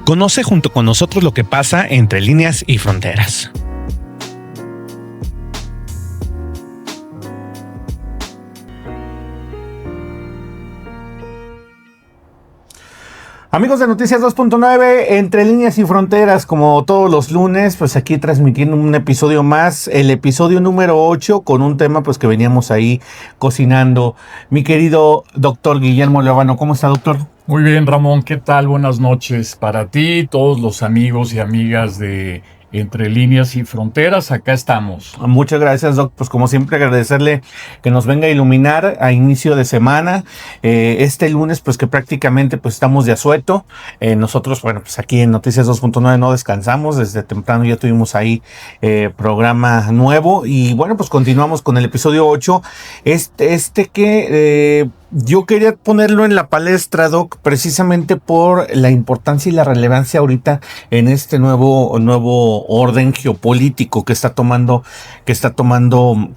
Conoce junto con nosotros lo que pasa entre líneas y fronteras. Amigos de Noticias 2.9, entre líneas y fronteras, como todos los lunes, pues aquí transmitiendo un episodio más, el episodio número 8, con un tema pues que veníamos ahí cocinando. Mi querido doctor Guillermo Leovano, ¿cómo está, doctor? Muy bien, Ramón, ¿qué tal? Buenas noches para ti y todos los amigos y amigas de Entre Líneas y Fronteras. Acá estamos. Muchas gracias, doc. Pues como siempre agradecerle que nos venga a iluminar a inicio de semana. Este lunes pues que prácticamente pues estamos de asueto. Nosotros, bueno, pues aquí en Noticias 2.9 no descansamos. Desde temprano ya tuvimos ahí programa nuevo. Y bueno, pues continuamos con el episodio 8. Yo quería ponerlo en la palestra, doc, precisamente por la importancia y la relevancia ahorita en este nuevo orden geopolítico que está tomando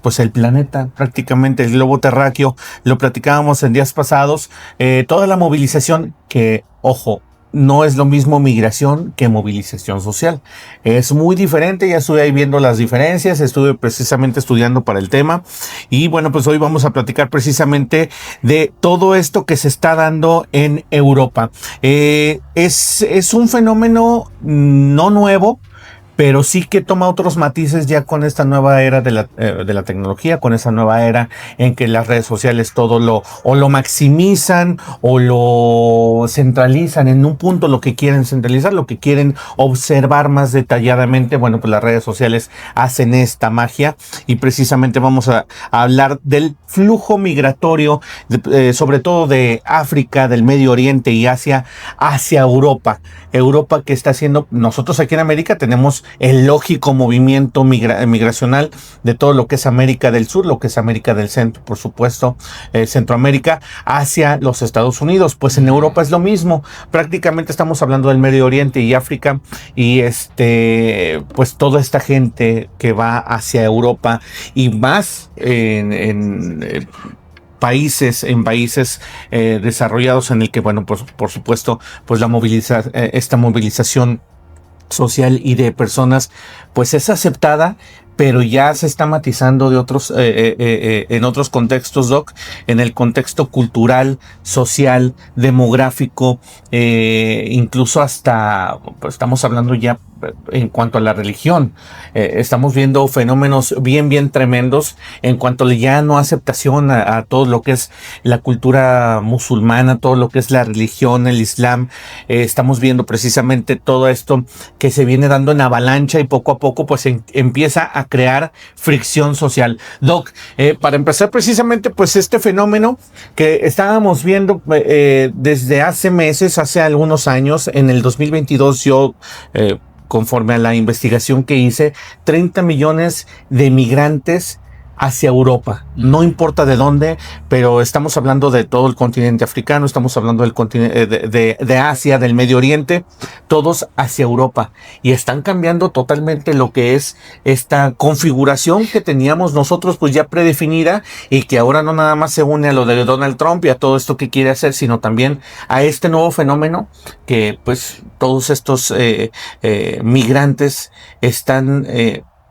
pues el planeta, prácticamente el globo terráqueo. Lo platicábamos en días pasados, toda la movilización que, ojo, no es lo mismo migración que movilización social. Es muy diferente, ya estuve ahí viendo las diferencias, estuve precisamente estudiando para el tema y bueno, pues hoy vamos a platicar precisamente de todo esto que se está dando en Europa. Es un fenómeno no nuevo, pero sí que toma otros matices ya con esta nueva era de la tecnología, con esa nueva era en que las redes sociales todo lo maximizan o lo centralizan en un punto, lo que quieren centralizar, lo que quieren observar más detalladamente. Bueno, pues las redes sociales hacen esta magia y precisamente vamos a hablar del flujo migratorio, sobre todo de África, del Medio Oriente y Asia hacia Europa. Europa que está haciendo, nosotros aquí en América tenemos el lógico movimiento migracional de todo lo que es América del Sur, lo que es América del Centro, por supuesto, Centroamérica, hacia los Estados Unidos. Pues en Europa es lo mismo. Prácticamente estamos hablando del Medio Oriente y África y pues toda esta gente que va hacia Europa y más en países desarrollados en el que, bueno, pues por supuesto, pues esta movilización social y de personas, pues es aceptada, pero ya se está matizando de otros, en otros contextos, doc, en el contexto cultural, social, demográfico, incluso hasta, pues estamos hablando ya en cuanto a la religión. Estamos viendo fenómenos bien tremendos en cuanto a ya no aceptación a todo lo que es la cultura musulmana, todo lo que es la religión, el Islam. Estamos viendo precisamente todo esto que se viene dando en avalancha y poco a poco pues empieza a crear fricción social. Doc, para empezar precisamente pues este fenómeno que estábamos viendo desde hace meses, hace algunos años, en el 2022 yo conforme a la investigación que hice, 30 millones de migrantes hacia Europa. No importa de dónde, pero estamos hablando de todo el continente africano, estamos hablando del continente de Asia, del Medio Oriente, todos hacia Europa. Y están cambiando totalmente lo que es esta configuración que teníamos nosotros pues ya predefinida y que ahora no nada más se une a lo de Donald Trump y a todo esto que quiere hacer, sino también a este nuevo fenómeno que pues todos estos migrantes están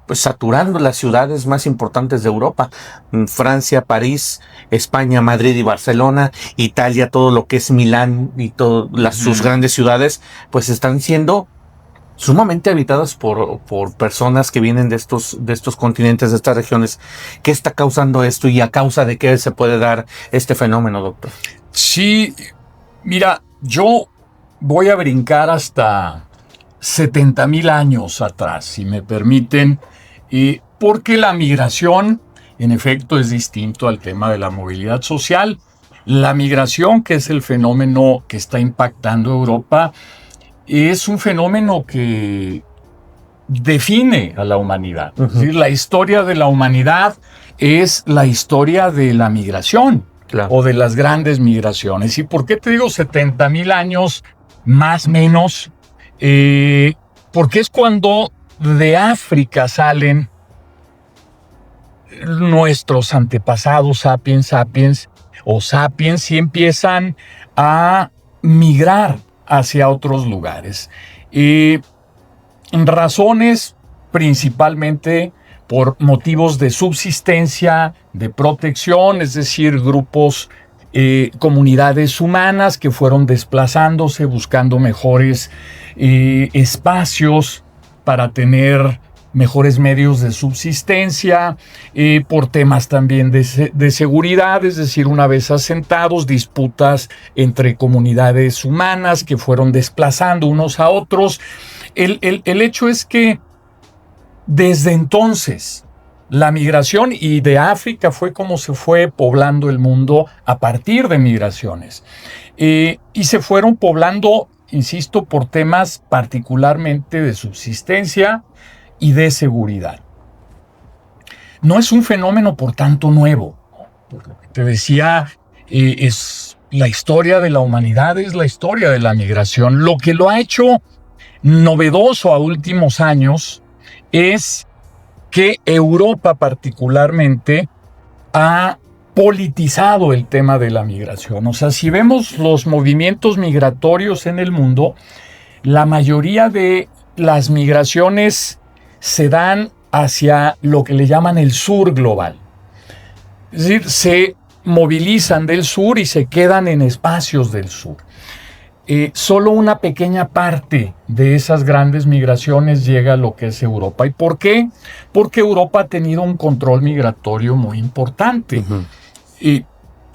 pues saturando las ciudades más importantes de Europa: Francia, París, España, Madrid y Barcelona, Italia, todo lo que es Milán y todas sus grandes ciudades, pues están siendo sumamente habitadas por personas que vienen de estos continentes, de estas regiones. ¿Qué está causando esto y a causa de qué se puede dar este fenómeno, doctor? Sí, mira, yo voy a brincar hasta 70,000 años atrás, si me permiten, porque la migración, en efecto, es distinto al tema de la movilidad social. La migración, que es el fenómeno que está impactando Europa, es un fenómeno que define a la humanidad. Es decir, la historia de la humanidad es la historia de la migración, claro, o de las grandes migraciones. ¿Y por qué te digo 70,000 años más o menos? Porque es cuando de África salen nuestros antepasados sapiens y empiezan a migrar hacia otros lugares. Razones principalmente por motivos de subsistencia, de protección, es decir, grupos, comunidades humanas que fueron desplazándose, buscando mejores espacios para tener mejores medios de subsistencia, por temas también de seguridad, es decir, una vez asentados, disputas entre comunidades humanas que fueron desplazando unos a otros. El hecho es que desde entonces la migración, y de África fue como se fue poblando el mundo a partir de migraciones, y se fueron poblando, insisto, por temas particularmente de subsistencia y de seguridad. No es un fenómeno, por tanto, nuevo. Te decía, es la historia de la humanidad, es la historia de la migración. Lo que lo ha hecho novedoso a últimos años es que Europa particularmente ha politizado el tema de la migración. O sea, si vemos los movimientos migratorios en el mundo, la mayoría de las migraciones se dan hacia lo que le llaman el sur global. Es decir, se movilizan del sur y se quedan en espacios del sur. Solo una pequeña parte de esas grandes migraciones llega a lo que es Europa. ¿Y por qué? Porque Europa ha tenido un control migratorio muy importante. Uh-huh.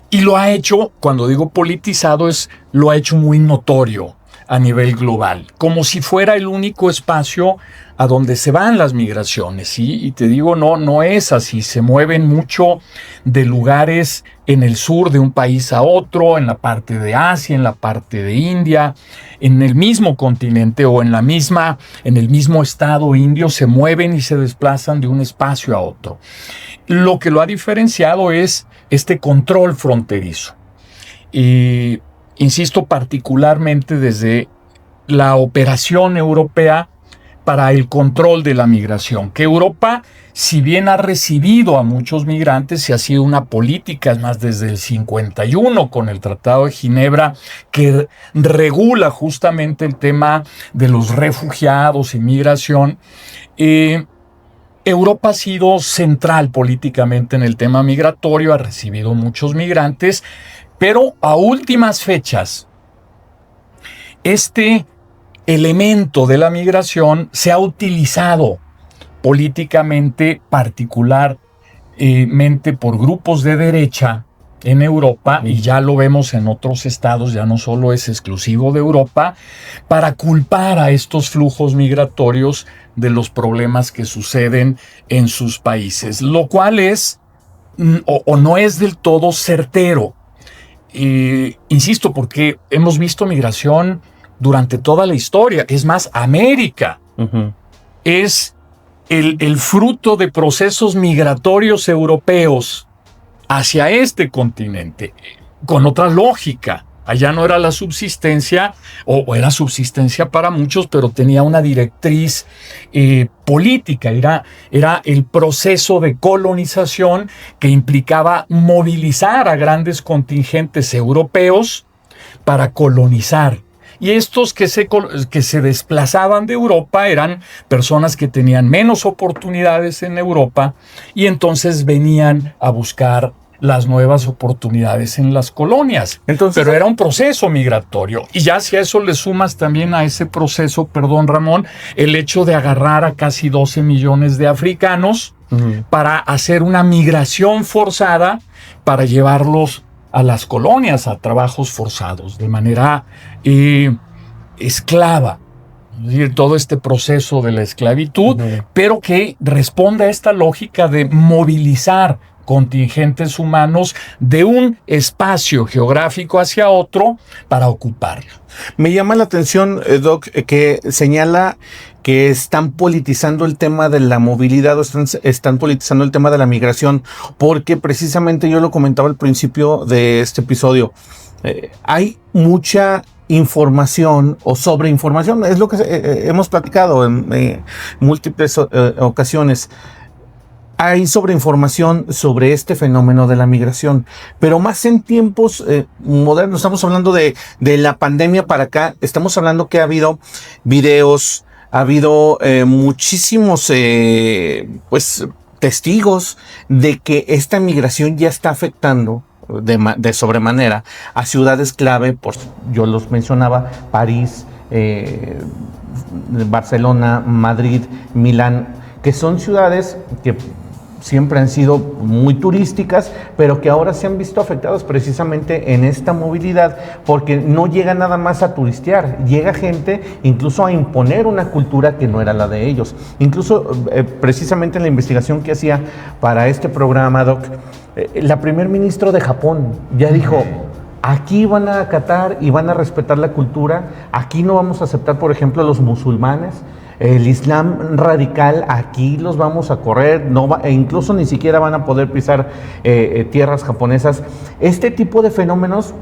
Y lo ha hecho, cuando digo politizado, lo ha hecho muy notorio a nivel global, como si fuera el único espacio a donde se van las migraciones, ¿sí? Y te digo, no es así. Se mueven mucho de lugares en el sur de un país a otro, en la parte de Asia, en la parte de India, en el mismo continente o en el mismo estado indio, se mueven y se desplazan de un espacio a otro. Lo que lo ha diferenciado es este control fronterizo. Y insisto, particularmente desde la operación europea para el control de la migración, que Europa, si bien ha recibido a muchos migrantes, y ha sido una política, es más, desde el 51 con el Tratado de Ginebra, que regula justamente el tema de los refugiados y migración, Europa ha sido central políticamente en el tema migratorio, ha recibido muchos migrantes, pero a últimas fechas, este elemento de la migración se ha utilizado políticamente, particularmente por grupos de derecha en Europa, y ya lo vemos en otros estados, ya no solo es exclusivo de Europa, para culpar a estos flujos migratorios de los problemas que suceden en sus países, lo cual es o no es del todo certero. Insisto, porque hemos visto migración durante toda la historia. Es más, América es el fruto de procesos migratorios europeos hacia este continente, con otra lógica. Allá no era la subsistencia, o era subsistencia para muchos, pero tenía una directriz política. Era el proceso de colonización que implicaba movilizar a grandes contingentes europeos para colonizar. Y estos que se desplazaban de Europa eran personas que tenían menos oportunidades en Europa y entonces venían a buscar las nuevas oportunidades en las colonias. Pero era un proceso migratorio. Y ya si a eso le sumas también a ese proceso, perdón Ramón, el hecho de agarrar a casi 12 millones de africanos para hacer una migración forzada para llevarlos a las colonias, a trabajos forzados, de manera esclava. Es decir, todo este proceso de la esclavitud, pero que responde a esta lógica de movilizar contingentes humanos de un espacio geográfico hacia otro para ocuparlo. Me llama la atención, Doc, que señala que están politizando el tema de la movilidad, o están politizando el tema de la migración, porque precisamente yo lo comentaba al principio de este episodio, hay mucha información o sobreinformación, es lo que hemos platicado en múltiples ocasiones. hay sobreinformación sobre este fenómeno de la migración, pero más en tiempos modernos. Estamos hablando de la pandemia para acá. Estamos hablando que ha habido videos, ha habido muchísimos pues testigos de que esta migración ya está afectando de sobremanera a ciudades clave. Yo los mencionaba: París, Barcelona, Madrid, Milán, que son ciudades que siempre han sido muy turísticas, pero que ahora se han visto afectadas precisamente en esta movilidad, porque no llega nada más a turistear, llega gente incluso a imponer una cultura que no era la de ellos. Incluso precisamente en la investigación que hacía para este programa, Doc, la primer ministro de Japón ya dijo: aquí van a acatar y van a respetar la cultura, aquí no vamos a aceptar, por ejemplo, a los musulmanes. El Islam radical, aquí los vamos a correr, e incluso ni siquiera van a poder pisar tierras japonesas. Este tipo de fenómenos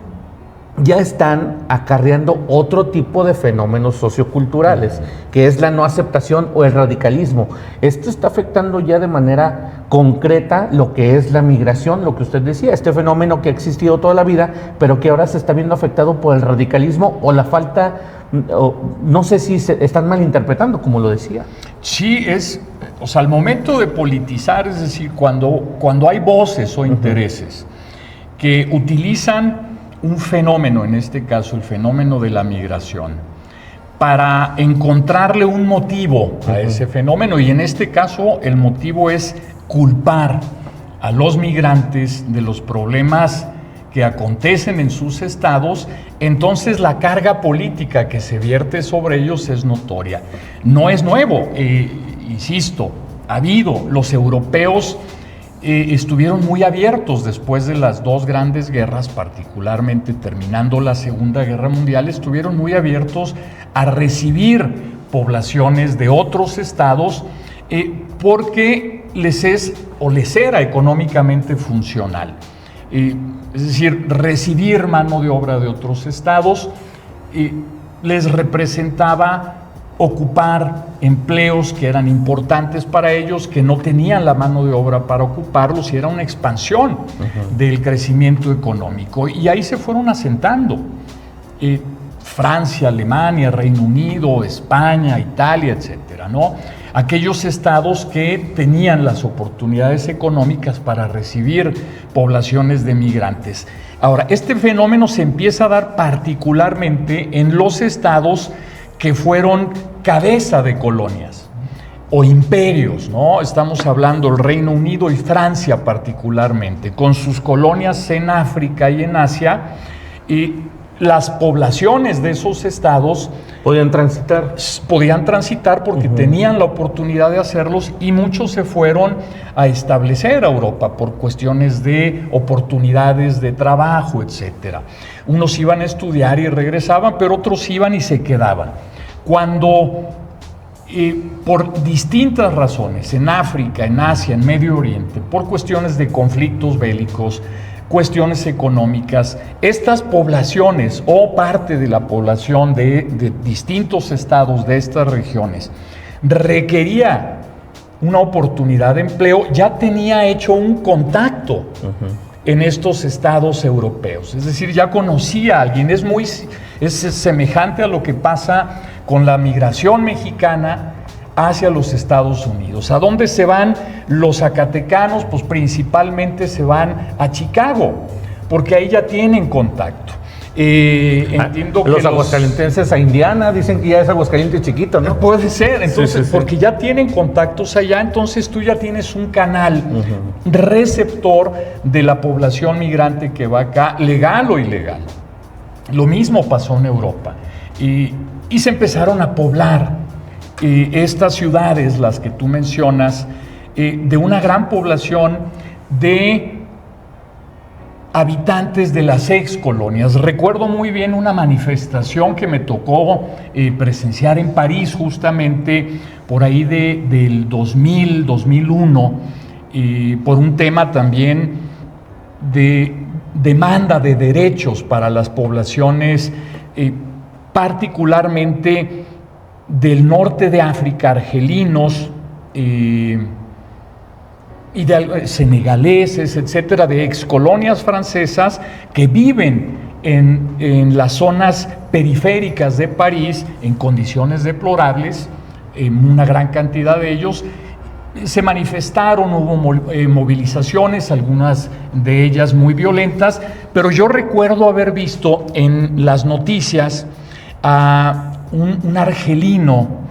ya están acarreando otro tipo de fenómenos socioculturales, que es la no aceptación o el radicalismo. Esto está afectando ya de manera concreta lo que es la migración, lo que usted decía, este fenómeno que ha existido toda la vida, pero que ahora se está viendo afectado por el radicalismo o la falta, no sé si se están malinterpretando, como lo decía. Sí, o sea, al momento de politizar, es decir, cuando hay voces o intereses que utilizan un fenómeno, en este caso el fenómeno de la migración, para encontrarle un motivo a ese fenómeno, y en este caso el motivo es culpar a los migrantes de los problemas que acontecen en sus estados, entonces la carga política que se vierte sobre ellos es notoria. No es nuevo, insisto, ha habido, los europeos estuvieron muy abiertos después de las dos grandes guerras, particularmente terminando la Segunda Guerra Mundial, estuvieron muy abiertos a recibir poblaciones de otros estados porque les era económicamente funcional. Es decir, recibir mano de obra de otros estados les representaba ocupar empleos que eran importantes para ellos, que no tenían la mano de obra para ocuparlos, y era una expansión del crecimiento económico. Y ahí se fueron asentando Francia, Alemania, Reino Unido, España, Italia, etcétera, ¿no? Aquellos estados que tenían las oportunidades económicas para recibir poblaciones de migrantes. Ahora, este fenómeno se empieza a dar particularmente en los estados que fueron cabeza de colonias o imperios, ¿no? Estamos hablando del Reino Unido y Francia particularmente, con sus colonias en África y en Asia, y las poblaciones de esos estados podían transitar porque tenían la oportunidad de hacerlos, y muchos se fueron a establecer a Europa por cuestiones de oportunidades de trabajo, etcétera. Unos iban a estudiar y regresaban, pero otros iban y se quedaban. Cuando por distintas razones, en África, en Asia, en Medio Oriente, por cuestiones de conflictos bélicos, cuestiones económicas, estas poblaciones o parte de la población de distintos estados de estas regiones requería una oportunidad de empleo, ya tenía hecho un contacto en estos estados europeos, es decir, ya conocía a alguien. Es semejante a lo que pasa con la migración mexicana hacia los Estados Unidos. ¿A dónde se van los zacatecanos? Pues principalmente se van a Chicago, porque ahí ya tienen contacto. Entiendo que los aguascalentenses a Indiana, dicen que ya es Aguascalientes chiquito, ¿no? Puede ser, entonces, sí. Porque ya tienen contactos allá, entonces tú ya tienes un canal receptor de la población migrante que va acá, legal o ilegal. Lo mismo pasó en Europa. Y se empezaron a poblar estas ciudades, las que tú mencionas, de una gran población de habitantes de las ex colonias. Recuerdo muy bien una manifestación que me tocó presenciar en París, justamente por ahí del 2000, 2001, por un tema también de demanda de derechos para las poblaciones, particularmente del norte de África, argelinos, y de senegaleses, etcétera, de excolonias francesas que viven en las zonas periféricas de París en condiciones deplorables, una gran cantidad de ellos. Se manifestaron, hubo movilizaciones, algunas de ellas muy violentas, pero yo recuerdo haber visto en las noticias a un argelino,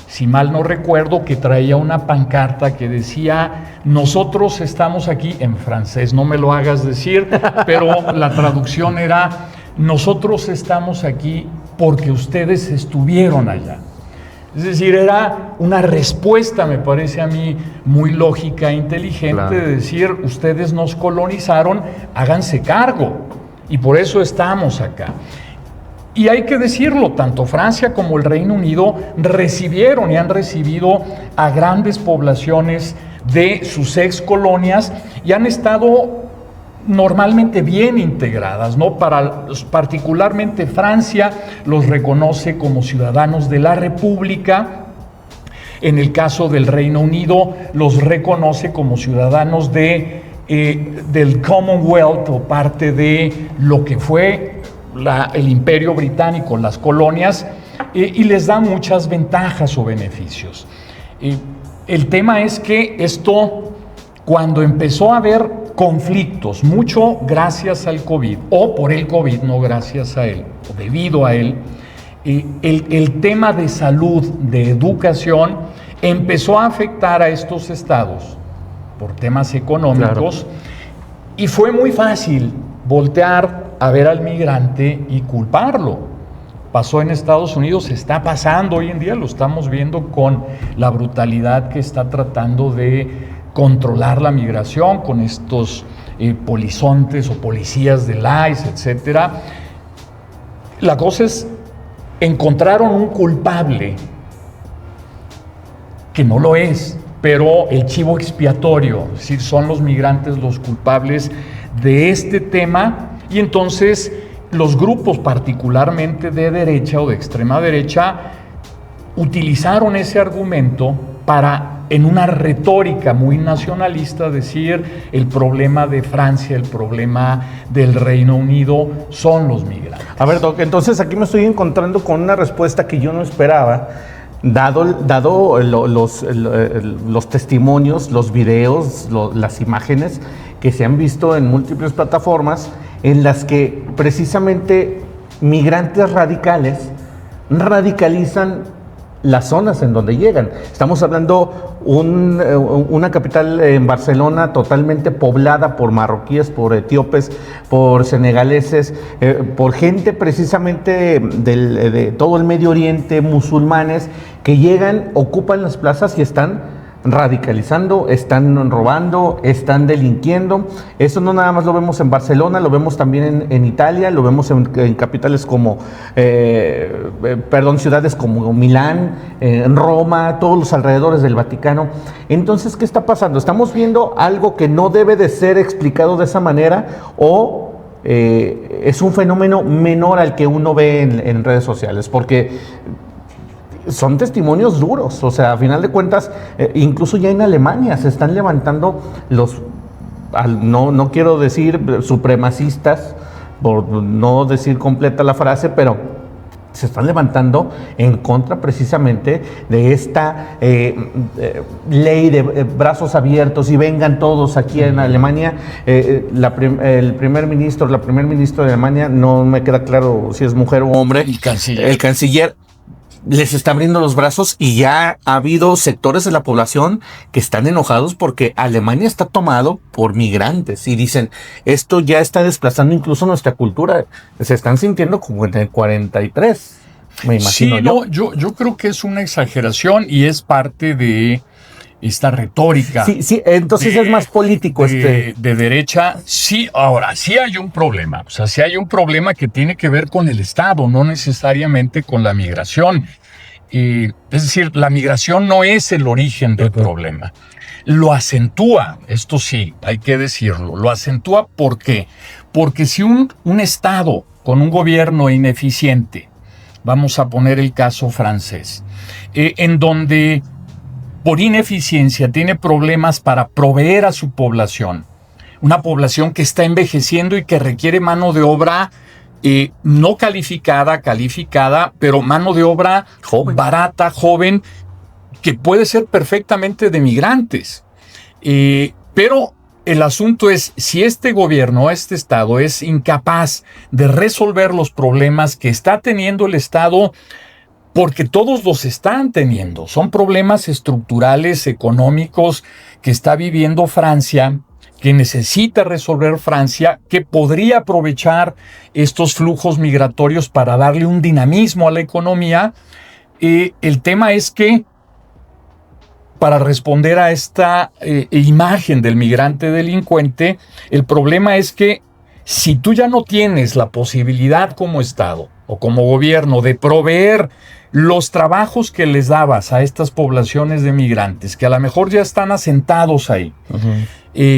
si mal no recuerdo, que traía una pancarta que decía: nosotros estamos aquí, en francés, no me lo hagas decir, pero la traducción era: nosotros estamos aquí porque ustedes estuvieron allá. Es decir, era una respuesta, me parece a mí, muy lógica e inteligente, claro, de decir: ustedes nos colonizaron, háganse cargo, y por eso estamos acá. Y hay que decirlo, tanto Francia como el Reino Unido recibieron y han recibido a grandes poblaciones de sus ex colonias y han estado normalmente bien integradas, ¿no? Particularmente Francia los reconoce como ciudadanos de la República. En el caso del Reino Unido los reconoce como ciudadanos del Commonwealth, o parte de lo que fue el Imperio Británico, las colonias, y les da muchas ventajas o beneficios. El tema es que esto, cuando empezó a haber conflictos, mucho gracias al COVID, o por el COVID, no gracias a él, o debido a él, el tema de salud, de educación, empezó a afectar a estos estados por temas económicos, claro, y fue muy fácil voltear a ver al migrante y culparlo. Pasó en Estados Unidos, está pasando hoy en día, lo estamos viendo con la brutalidad que está tratando de controlar la migración con estos polizontes o policías del ICE, etcétera. La cosa es, encontraron un culpable que no lo es, pero el chivo expiatorio, es decir, son los migrantes los culpables de este tema. Y entonces los grupos, particularmente de derecha o de extrema derecha, utilizaron ese argumento para, en una retórica muy nacionalista, decir: el problema de Francia, el problema del Reino Unido son los migrantes. A ver, Doc, entonces aquí me estoy encontrando con una respuesta que yo no esperaba, dado los testimonios, los videos, las imágenes que se han visto en múltiples plataformas, en las que precisamente migrantes radicales radicalizan las zonas en donde llegan. Estamos hablando una capital en Barcelona totalmente poblada por marroquíes, por etíopes, por senegaleses, por gente precisamente de todo el Medio Oriente, musulmanes, que llegan, ocupan las plazas y están radicalizando, están robando, están delinquiendo. Eso no nada más lo vemos en Barcelona, lo vemos también en Italia, lo vemos en capitales como, ciudades como Milán, en Roma, todos los alrededores del Vaticano. Entonces, ¿qué está pasando? ¿Estamos viendo algo que no debe de ser explicado de esa manera, o es un fenómeno menor al que uno ve en redes sociales? Porque son testimonios duros, o sea, a final de cuentas, incluso ya en Alemania se están levantando no quiero decir supremacistas, por no decir completa la frase, pero se están levantando en contra precisamente de esta ley de brazos abiertos y vengan todos aquí en Alemania. La primer ministro de Alemania, no me queda claro si es mujer o hombre, el canciller les está abriendo los brazos, y ya ha habido sectores de la población que están enojados porque Alemania está tomado por migrantes y dicen: esto ya está desplazando incluso nuestra cultura. Se están sintiendo como en el 43, me imagino. Sí, no, yo creo que es una exageración y es parte de esta retórica. Sí, entonces es más político de derecha. Sí, ahora, sí hay un problema. O sea, sí hay un problema que tiene que ver con el Estado, no necesariamente con la migración. Es decir, la migración no es el origen del problema. Lo acentúa, esto sí, hay que decirlo. Lo acentúa, ¿por qué? Porque si un Estado con un gobierno ineficiente, vamos a poner el caso francés, en donde por ineficiencia tiene problemas para proveer a su población. Una población que está envejeciendo y que requiere mano de obra no calificada, pero mano de obra Joven. barata, joven, que puede ser perfectamente de migrantes. Pero el asunto es, si este gobierno, este Estado, es incapaz de resolver los problemas que está teniendo el Estado, porque todos los están teniendo, son problemas estructurales, económicos, que está viviendo Francia, que necesita resolver Francia, que podría aprovechar estos flujos migratorios para darle un dinamismo a la economía. El tema es que, para responder a esta imagen del migrante delincuente, el problema es que si tú ya no tienes la posibilidad como Estado o como gobierno de proveer los trabajos que les dabas a estas poblaciones de migrantes, que a lo mejor ya están asentados ahí,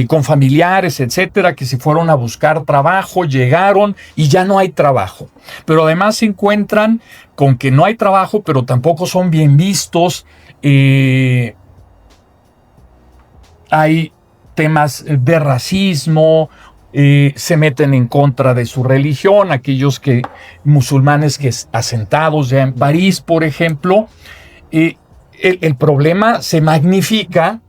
con familiares, etcétera, que se fueron a buscar trabajo, llegaron y ya no hay trabajo. Pero además se encuentran con que no hay trabajo, pero tampoco son bien vistos. Hay temas de racismo, se meten en contra de su religión, aquellos musulmanes que asentados ya en París, por ejemplo. El problema se magnifica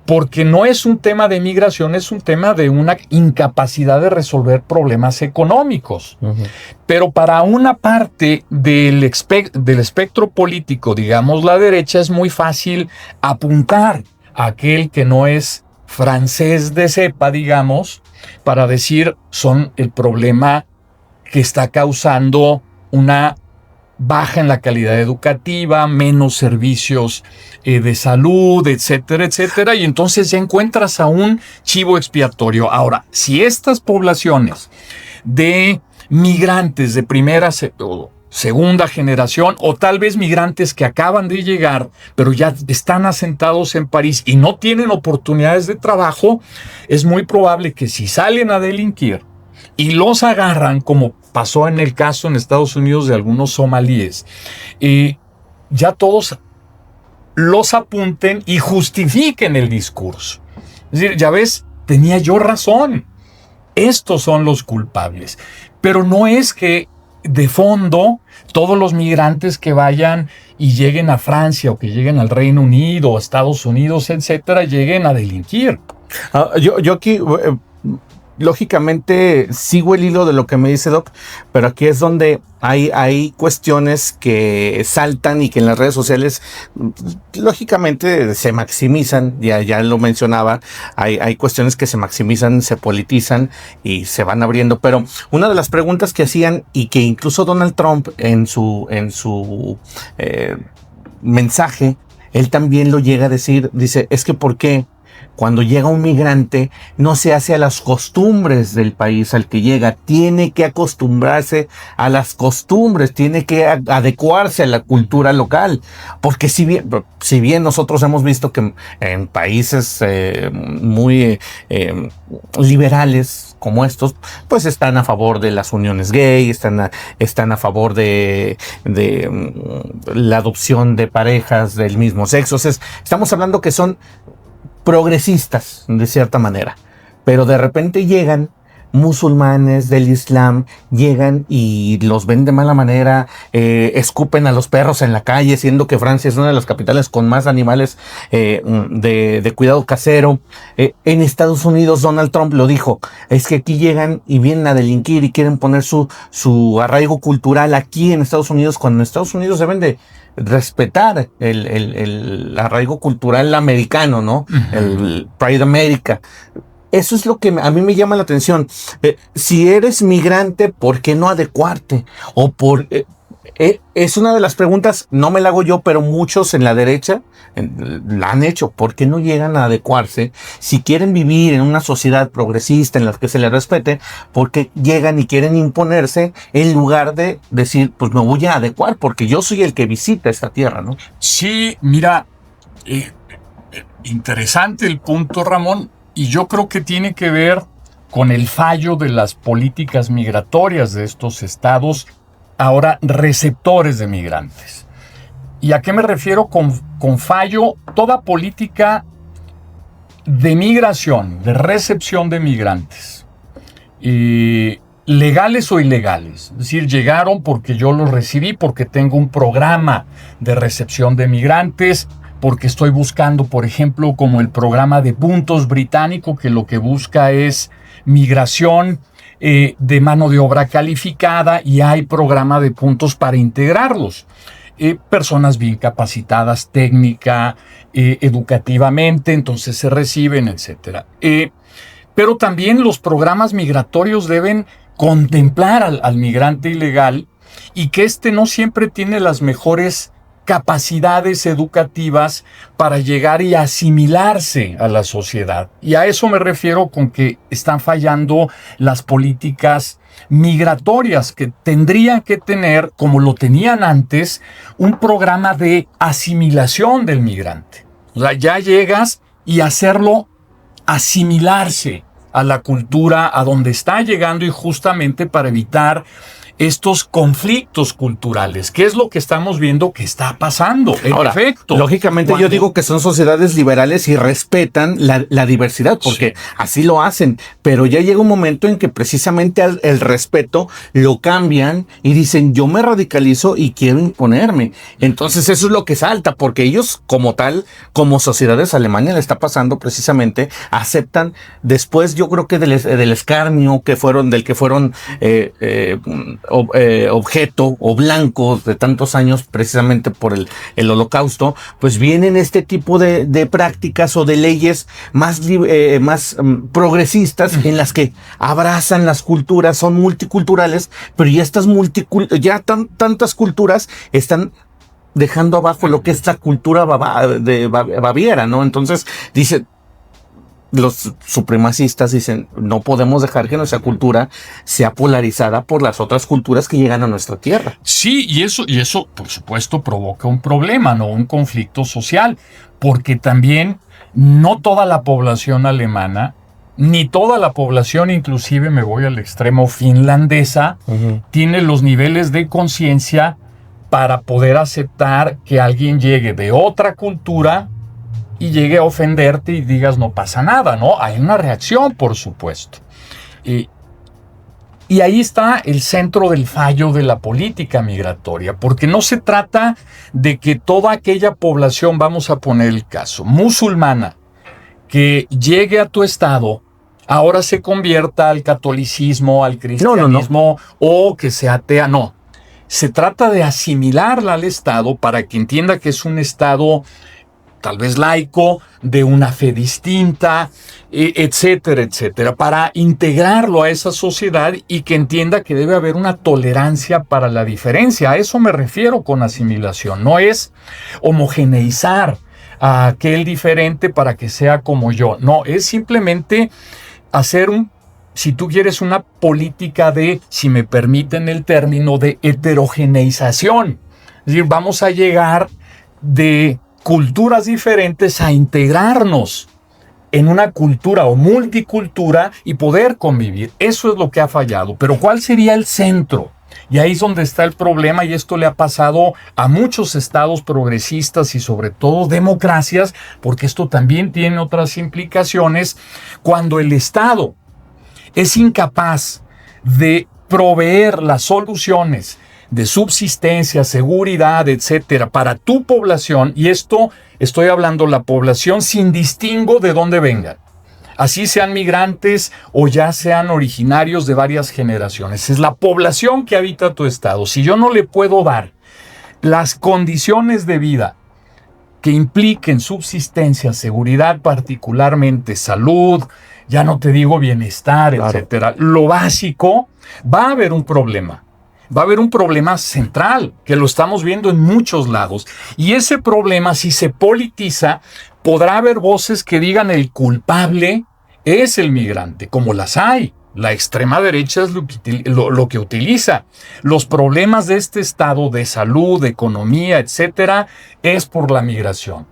porque no es un tema de migración, es un tema de una incapacidad de resolver problemas económicos. Pero para una parte del espectro político, digamos la derecha, es muy fácil apuntar a aquel que no es francés de cepa, digamos, para decir son el problema que está causando una baja en la calidad educativa, menos servicios de salud, etcétera, etcétera, y entonces ya encuentras a un chivo expiatorio. Ahora, si estas poblaciones de migrantes de primera o segunda generación, o tal vez migrantes que acaban de llegar, pero ya están asentados en París y no tienen oportunidades de trabajo, es muy probable que si salen a delinquir y los agarran, como pasó en el caso en Estados Unidos de algunos somalíes, ya todos los apunten y justifiquen el discurso. Es decir, ya ves, tenía yo razón. Estos son los culpables. Pero no es que de fondo todos los migrantes que vayan y lleguen a Francia o que lleguen al Reino Unido, a Estados Unidos, etcétera, lleguen a delinquir. Yo aquí, lógicamente, sigo el hilo de lo que me dice Doc, pero aquí es donde hay cuestiones que saltan y que en las redes sociales, lógicamente, se maximizan, ya lo mencionaba, hay cuestiones que se maximizan, se politizan y se van abriendo, pero una de las preguntas que hacían y que incluso Donald Trump en su mensaje, él también lo llega a decir, dice, es que ¿por qué? Cuando llega un migrante, no se hace a las costumbres del país al que llega. Tiene que acostumbrarse a las costumbres, tiene que adecuarse a la cultura local. Porque si bien nosotros hemos visto que en países muy liberales como estos, pues están a favor de las uniones gay, están a favor de la adopción de parejas del mismo sexo. O sea, estamos hablando que son progresistas, de cierta manera, pero de repente llegan musulmanes del Islam, llegan y los ven de mala manera, escupen a los perros en la calle, siendo que Francia es una de las capitales con más animales de cuidado casero. En Estados Unidos Donald Trump lo dijo, es que aquí llegan y vienen a delinquir y quieren poner su arraigo cultural aquí en Estados Unidos, cuando en Estados Unidos deben de respetar el arraigo cultural americano, ¿no? Uh-huh. El Pride America. Eso es lo que a mí me llama la atención. Si eres migrante, ¿por qué no adecuarte? Es una de las preguntas, no me la hago yo, pero muchos en la derecha la han hecho. ¿Por qué no llegan a adecuarse? Si quieren vivir en una sociedad progresista en la que se les respete, ¿por qué llegan y quieren imponerse en lugar de decir, pues me voy a adecuar porque yo soy el que visita esta tierra, ¿no? Sí, mira, interesante el punto, Ramón, y yo creo que tiene que ver con el fallo de las políticas migratorias de estos estados ahora receptores de migrantes. ¿Y a qué me refiero con fallo? Toda política de migración, de recepción de migrantes, legales o ilegales. Es decir, llegaron porque yo los recibí, porque tengo un programa de recepción de migrantes, porque estoy buscando, por ejemplo, como el programa de puntos británico, que lo que busca es migración de mano de obra calificada, y hay programa de puntos para integrarlos. Personas bien capacitadas técnica, educativamente, entonces se reciben, etc. Pero también los programas migratorios deben contemplar al migrante ilegal, y que éste no siempre tiene las mejores capacidades educativas para llegar y asimilarse a la sociedad. Y a eso me refiero con que están fallando las políticas migratorias, que tendrían que tener, como lo tenían antes, un programa de asimilación del migrante. O sea, ya llegas y hacerlo asimilarse a la cultura a donde está llegando, y justamente para evitar estos conflictos culturales, que es lo que estamos viendo que está pasando. En Ahora, efecto, lógicamente yo digo que son sociedades liberales y respetan la diversidad, porque así lo hacen, pero ya llega un momento en que precisamente el respeto lo cambian y dicen, yo me radicalizo y quiero imponerme. Entonces eso es lo que salta, porque ellos como tal, como sociedades, Alemania le está pasando precisamente, aceptan después, yo creo que del escarnio del que fueron objeto o blancos de tantos años, precisamente por el Holocausto, pues vienen este tipo de prácticas o de leyes más progresistas, en las que abrazan las culturas, son multiculturales, pero ya estas tantas culturas están dejando abajo lo que es la cultura de Baviera, ¿no? Entonces dice, los supremacistas dicen, no podemos dejar que nuestra cultura sea polarizada por las otras culturas que llegan a nuestra tierra. Sí, y eso, por supuesto, provoca un problema, ¿no? Un conflicto social, porque también no toda la población alemana, ni toda la población, inclusive me voy al extremo finlandesa, tiene los niveles de conciencia para poder aceptar que alguien llegue de otra cultura y llegue a ofenderte y digas no pasa nada, ¿no? Hay una reacción, por supuesto. Y ahí está el centro del fallo de la política migratoria, porque no se trata de que toda aquella población, vamos a poner el caso, musulmana, que llegue a tu estado, ahora se convierta al catolicismo, al cristianismo, o que sea atea. No, se trata de asimilarla al estado para que entienda que es un estado tal vez laico, de una fe distinta, etcétera, etcétera, para integrarlo a esa sociedad y que entienda que debe haber una tolerancia para la diferencia. A eso me refiero con asimilación. No es homogeneizar a aquel diferente para que sea como yo. No, es simplemente hacer si tú quieres, una política de, si me permiten el término, de heterogeneización. Es decir, vamos a llegar de culturas diferentes a integrarnos en una cultura o multicultura y poder convivir. Eso es lo que ha fallado. Pero ¿cuál sería el centro? Y ahí es donde está el problema, y esto le ha pasado a muchos estados progresistas y sobre todo democracias, porque esto también tiene otras implicaciones. Cuando el Estado es incapaz de proveer las soluciones de subsistencia, seguridad, etcétera, para tu población, y esto estoy hablando la población sin distingo de dónde vengan, así sean migrantes o ya sean originarios de varias generaciones, es la población que habita tu estado. Si yo no le puedo dar las condiciones de vida que impliquen subsistencia, seguridad, particularmente salud, ya no te digo bienestar, etcétera, lo básico, va a haber un problema. Va a haber un problema central, que lo estamos viendo en muchos lados. Y ese problema, si se politiza, podrá haber voces que digan el culpable es el migrante, como las hay. La extrema derecha es lo que utiliza. Los problemas de este estado de salud, de economía, etcétera, es por la migración.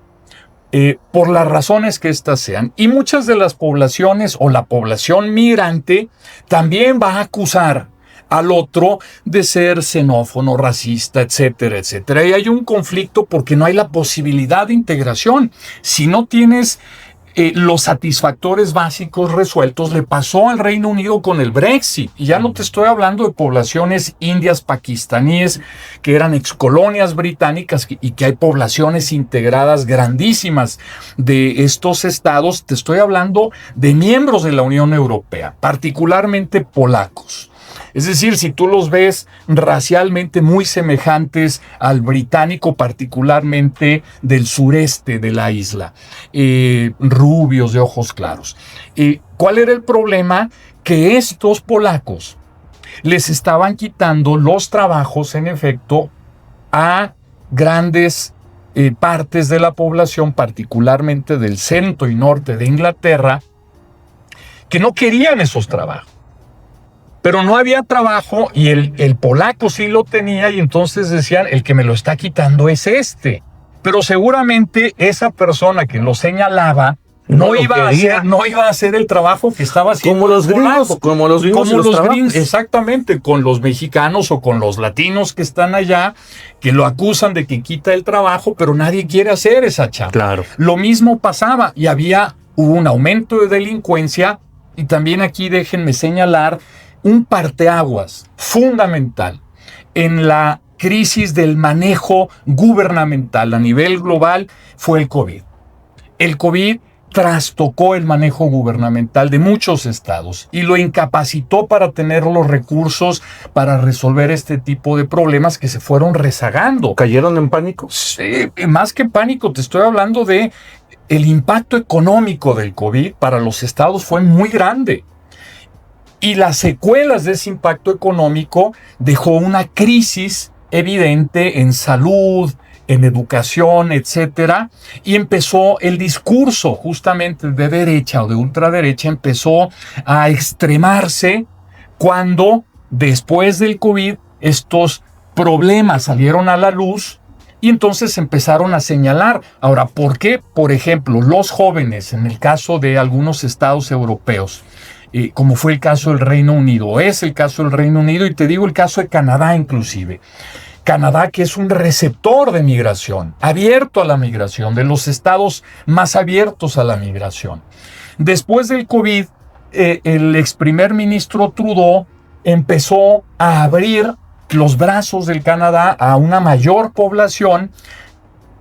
Por las razones que éstas sean. Y muchas de las poblaciones o la población migrante también va a acusar al otro de ser xenófono, racista, etcétera, etcétera. Y hay un conflicto porque no hay la posibilidad de integración. Si no tienes los satisfactores básicos resueltos, le pasó al Reino Unido con el Brexit. Y ya no te estoy hablando de poblaciones indias, pakistaníes, que eran excolonias británicas, y que hay poblaciones integradas grandísimas de estos estados. Te estoy hablando de miembros de la Unión Europea, particularmente polacos. Es decir, si tú los ves racialmente muy semejantes al británico, particularmente del sureste de la isla, rubios de ojos claros. ¿Cuál era el problema? Que estos polacos les estaban quitando los trabajos, en efecto, a grandes partes de la población, particularmente del centro y norte de Inglaterra, que no querían esos trabajos. Pero no había trabajo y el polaco sí lo tenía, y entonces decían, el que me lo está quitando es este. Pero seguramente esa persona que lo señalaba no iba a hacer el trabajo que estaba haciendo. Como los gringos. Exactamente, con los mexicanos o con los latinos que están allá, que lo acusan de que quita el trabajo, pero nadie quiere hacer esa chamba. Claro. Lo mismo pasaba y hubo un aumento de delincuencia, y también aquí déjenme señalar un parteaguas fundamental en la crisis del manejo gubernamental a nivel global fue el COVID. El COVID trastocó el manejo gubernamental de muchos estados y lo incapacitó para tener los recursos para resolver este tipo de problemas que se fueron rezagando. ¿Cayeron en pánico? Sí, más que pánico, te estoy hablando de el impacto económico del COVID para los estados fue muy grande. Y las secuelas de ese impacto económico dejó una crisis evidente en salud, en educación, etcétera, y empezó el discurso justamente de derecha o de ultraderecha, empezó a extremarse cuando después del COVID estos problemas salieron a la luz y entonces empezaron a señalar. Ahora, ¿por qué? Por ejemplo, los jóvenes, en el caso de algunos estados europeos, como fue el caso del Reino Unido, es el caso del Reino Unido, y te digo el caso de Canadá inclusive. Canadá, que es un receptor de migración, abierto a la migración, de los estados más abiertos a la migración. Después del COVID, el ex primer ministro Trudeau empezó a abrir los brazos del Canadá a una mayor población,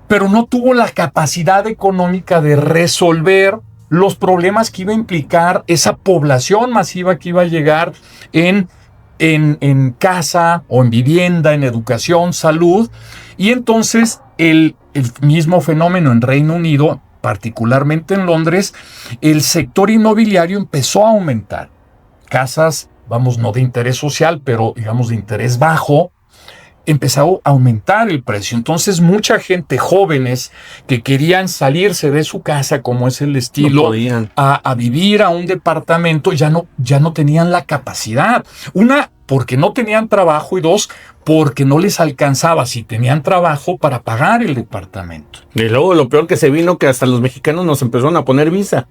pero no tuvo la capacidad económica de resolver los problemas que iba a implicar esa población masiva que iba a llegar en casa o en vivienda, en educación, salud. Y entonces el mismo fenómeno en Reino Unido, particularmente en Londres, el sector inmobiliario empezó a aumentar. Casas, no de interés social, pero digamos de interés bajo, empezó a aumentar el precio. Entonces mucha gente, jóvenes que querían salirse de su casa, como es el estilo, a vivir a un departamento, ya no tenían la capacidad. Una, porque no tenían trabajo, y dos, porque no les alcanzaba, si tenían trabajo, para pagar el departamento. Y luego lo peor que se vino, que hasta los mexicanos nos empezaron a poner visa.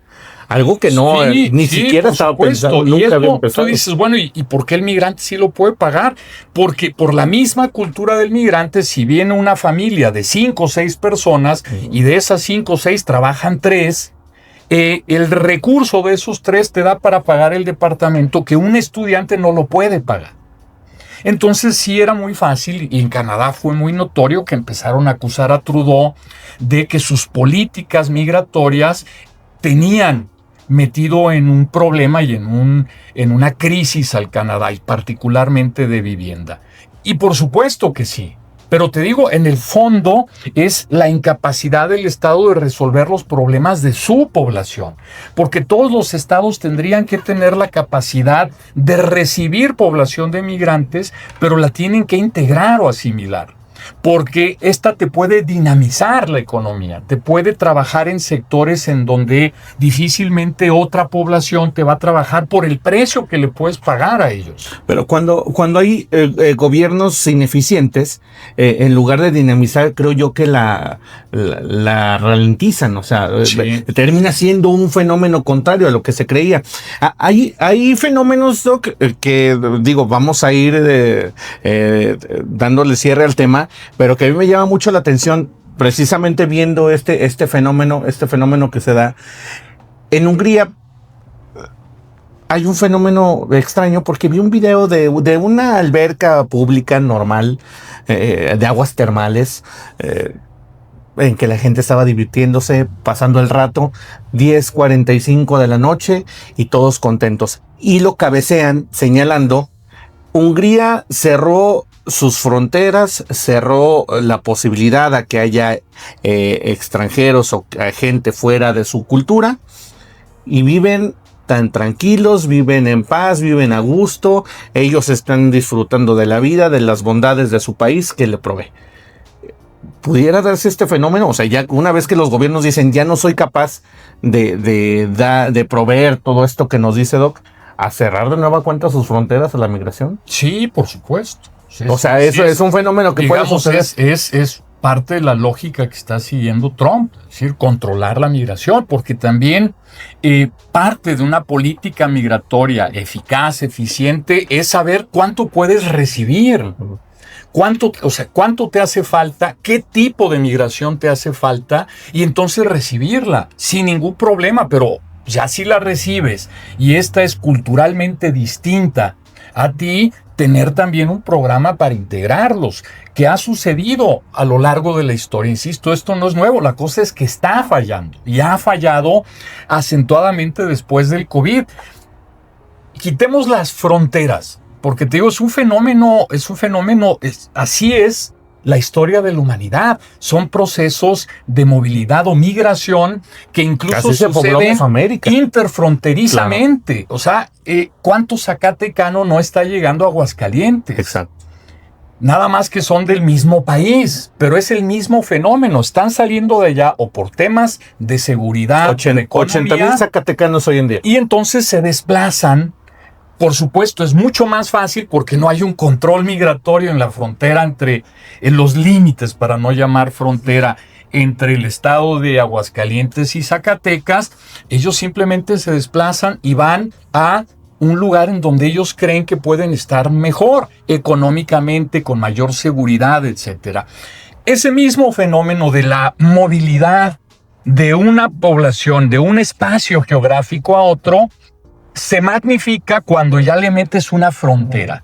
Algo que no, ni siquiera estaba pensado, nunca había empezado. Tú dices, bueno, ¿y por qué el migrante sí lo puede pagar? Porque por la misma cultura del migrante, si viene una familia de 5 o 6 personas, y de esas 5 o 6 trabajan 3, el recurso de esos 3 te da para pagar el departamento que un estudiante no lo puede pagar. Entonces sí era muy fácil, y en Canadá fue muy notorio que empezaron a acusar a Trudeau de que sus políticas migratorias tenían metido en un problema y en una crisis al Canadá, y particularmente de vivienda. Y por supuesto que sí. Pero te digo, en el fondo es la incapacidad del Estado de resolver los problemas de su población, porque todos los estados tendrían que tener la capacidad de recibir población de migrantes, pero la tienen que integrar o asimilar. porque esta te puede dinamizar la economía, te puede trabajar en sectores en donde difícilmente otra población te va a trabajar por el precio que le puedes pagar a ellos. Pero cuando hay gobiernos ineficientes, en lugar de dinamizar, creo yo que la ralentizan, o sea, Sí. termina siendo un fenómeno contrario a lo que se creía. Hay fenómenos, Doc, que digo, vamos a ir dándole cierre al tema, pero que a mí me llama mucho la atención, precisamente viendo este fenómeno que se da en Hungría. Hay un fenómeno extraño porque vi un video de una alberca pública normal, de aguas termales, en que la gente estaba divirtiéndose, pasando el rato, 10:45 de la noche y todos contentos. Y lo cabecean señalando: Hungría cerró sus fronteras, cerró la posibilidad a que haya extranjeros o gente fuera de su cultura, y viven tan tranquilos, viven en paz, viven a gusto, ellos están disfrutando de la vida, de las bondades de su país que le provee. ¿Pudiera darse este fenómeno? O sea, ya una vez que los gobiernos dicen, ya no soy capaz de proveer todo esto que nos dice Doc, ¿a cerrar de nueva cuenta sus fronteras a la migración? Sí, por supuesto. Sí, O sea, eso es un fenómeno que puede digamos, suceder. es parte de la lógica que está siguiendo Trump, es decir, controlar la migración, porque también parte de una política migratoria eficaz, eficiente, es saber cuánto puedes recibir. ¿Cuánto te hace falta? ¿Qué tipo de migración te hace falta? Y entonces recibirla sin ningún problema, pero ya si la recibes y esta es culturalmente distinta a ti, tener también un programa para integrarlos, que ha sucedido a lo largo de la historia. Insisto, esto no es nuevo, la cosa es que está fallando y ha fallado acentuadamente después del COVID. Quitemos las fronteras, porque te digo, así es la historia de la humanidad. Son procesos de movilidad o migración que incluso suceden interfronterizamente. Claro. O sea, ¿cuánto zacatecano no está llegando a Aguascalientes? Exacto. Nada más que son del mismo país, pero es el mismo fenómeno. Están saliendo de allá o por temas de seguridad, de economía, 80,000 zacatecanos hoy en día. Y entonces se desplazan. Por supuesto, es mucho más fácil porque no hay un control migratorio en la frontera en los límites, para no llamar frontera, entre el estado de Aguascalientes y Zacatecas. Ellos simplemente se desplazan y van a un lugar en donde ellos creen que pueden estar mejor económicamente, con mayor seguridad, etc. Ese mismo fenómeno de la movilidad de una población, de un espacio geográfico a otro, se magnifica cuando ya le metes una frontera.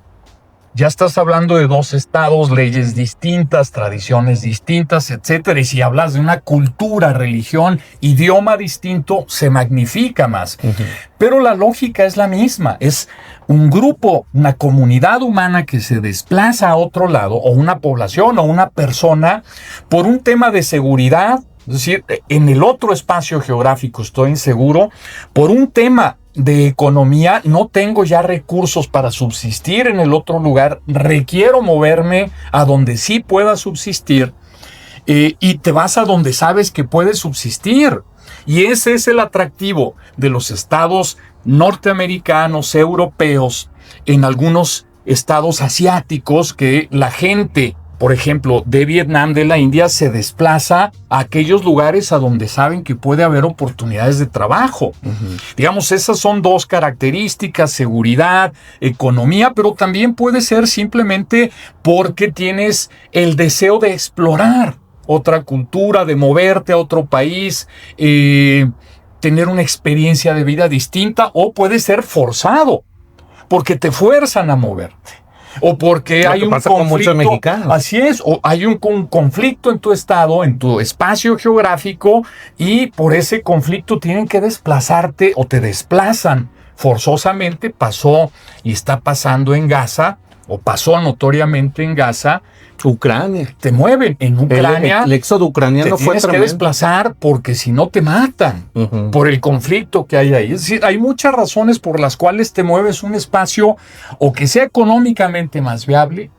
Ya estás hablando de dos estados, leyes distintas, tradiciones distintas, etc. Y si hablas de una cultura, religión, idioma distinto, se magnifica más. Uh-huh. Pero la lógica es la misma. Es un grupo, una comunidad humana que se desplaza a otro lado, o una población, o una persona, por un tema de seguridad. Es decir, en el otro espacio geográfico estoy inseguro, por un tema de economía, no tengo ya recursos para subsistir en el otro lugar, requiero moverme a donde sí pueda subsistir, y te vas a donde sabes que puedes subsistir. Y ese es el atractivo de los estados norteamericanos, europeos, en algunos estados asiáticos, que la gente, por ejemplo, de Vietnam, de la India, se desplaza a aquellos lugares a donde saben que puede haber oportunidades de trabajo. Uh-huh. Digamos, esas son dos características: seguridad, economía, pero también puede ser simplemente porque tienes el deseo de explorar otra cultura, de moverte a otro país, tener una experiencia de vida distinta, o puede ser forzado, porque te fuerzan a moverte. O porque hay un conflicto, así es, o hay un conflicto en tu estado, en tu espacio geográfico, y por ese conflicto tienen que desplazarte o te desplazan forzosamente. Pasó y está pasando en Gaza, o pasó notoriamente en Gaza. Ucrania. Te mueven en Ucrania. El éxodo ucraniano fue tremendo. Tienes que desplazar porque si no te matan, uh-huh, por el conflicto que hay ahí. Es decir, hay muchas razones por las cuales te mueves un espacio o que sea económicamente más viable,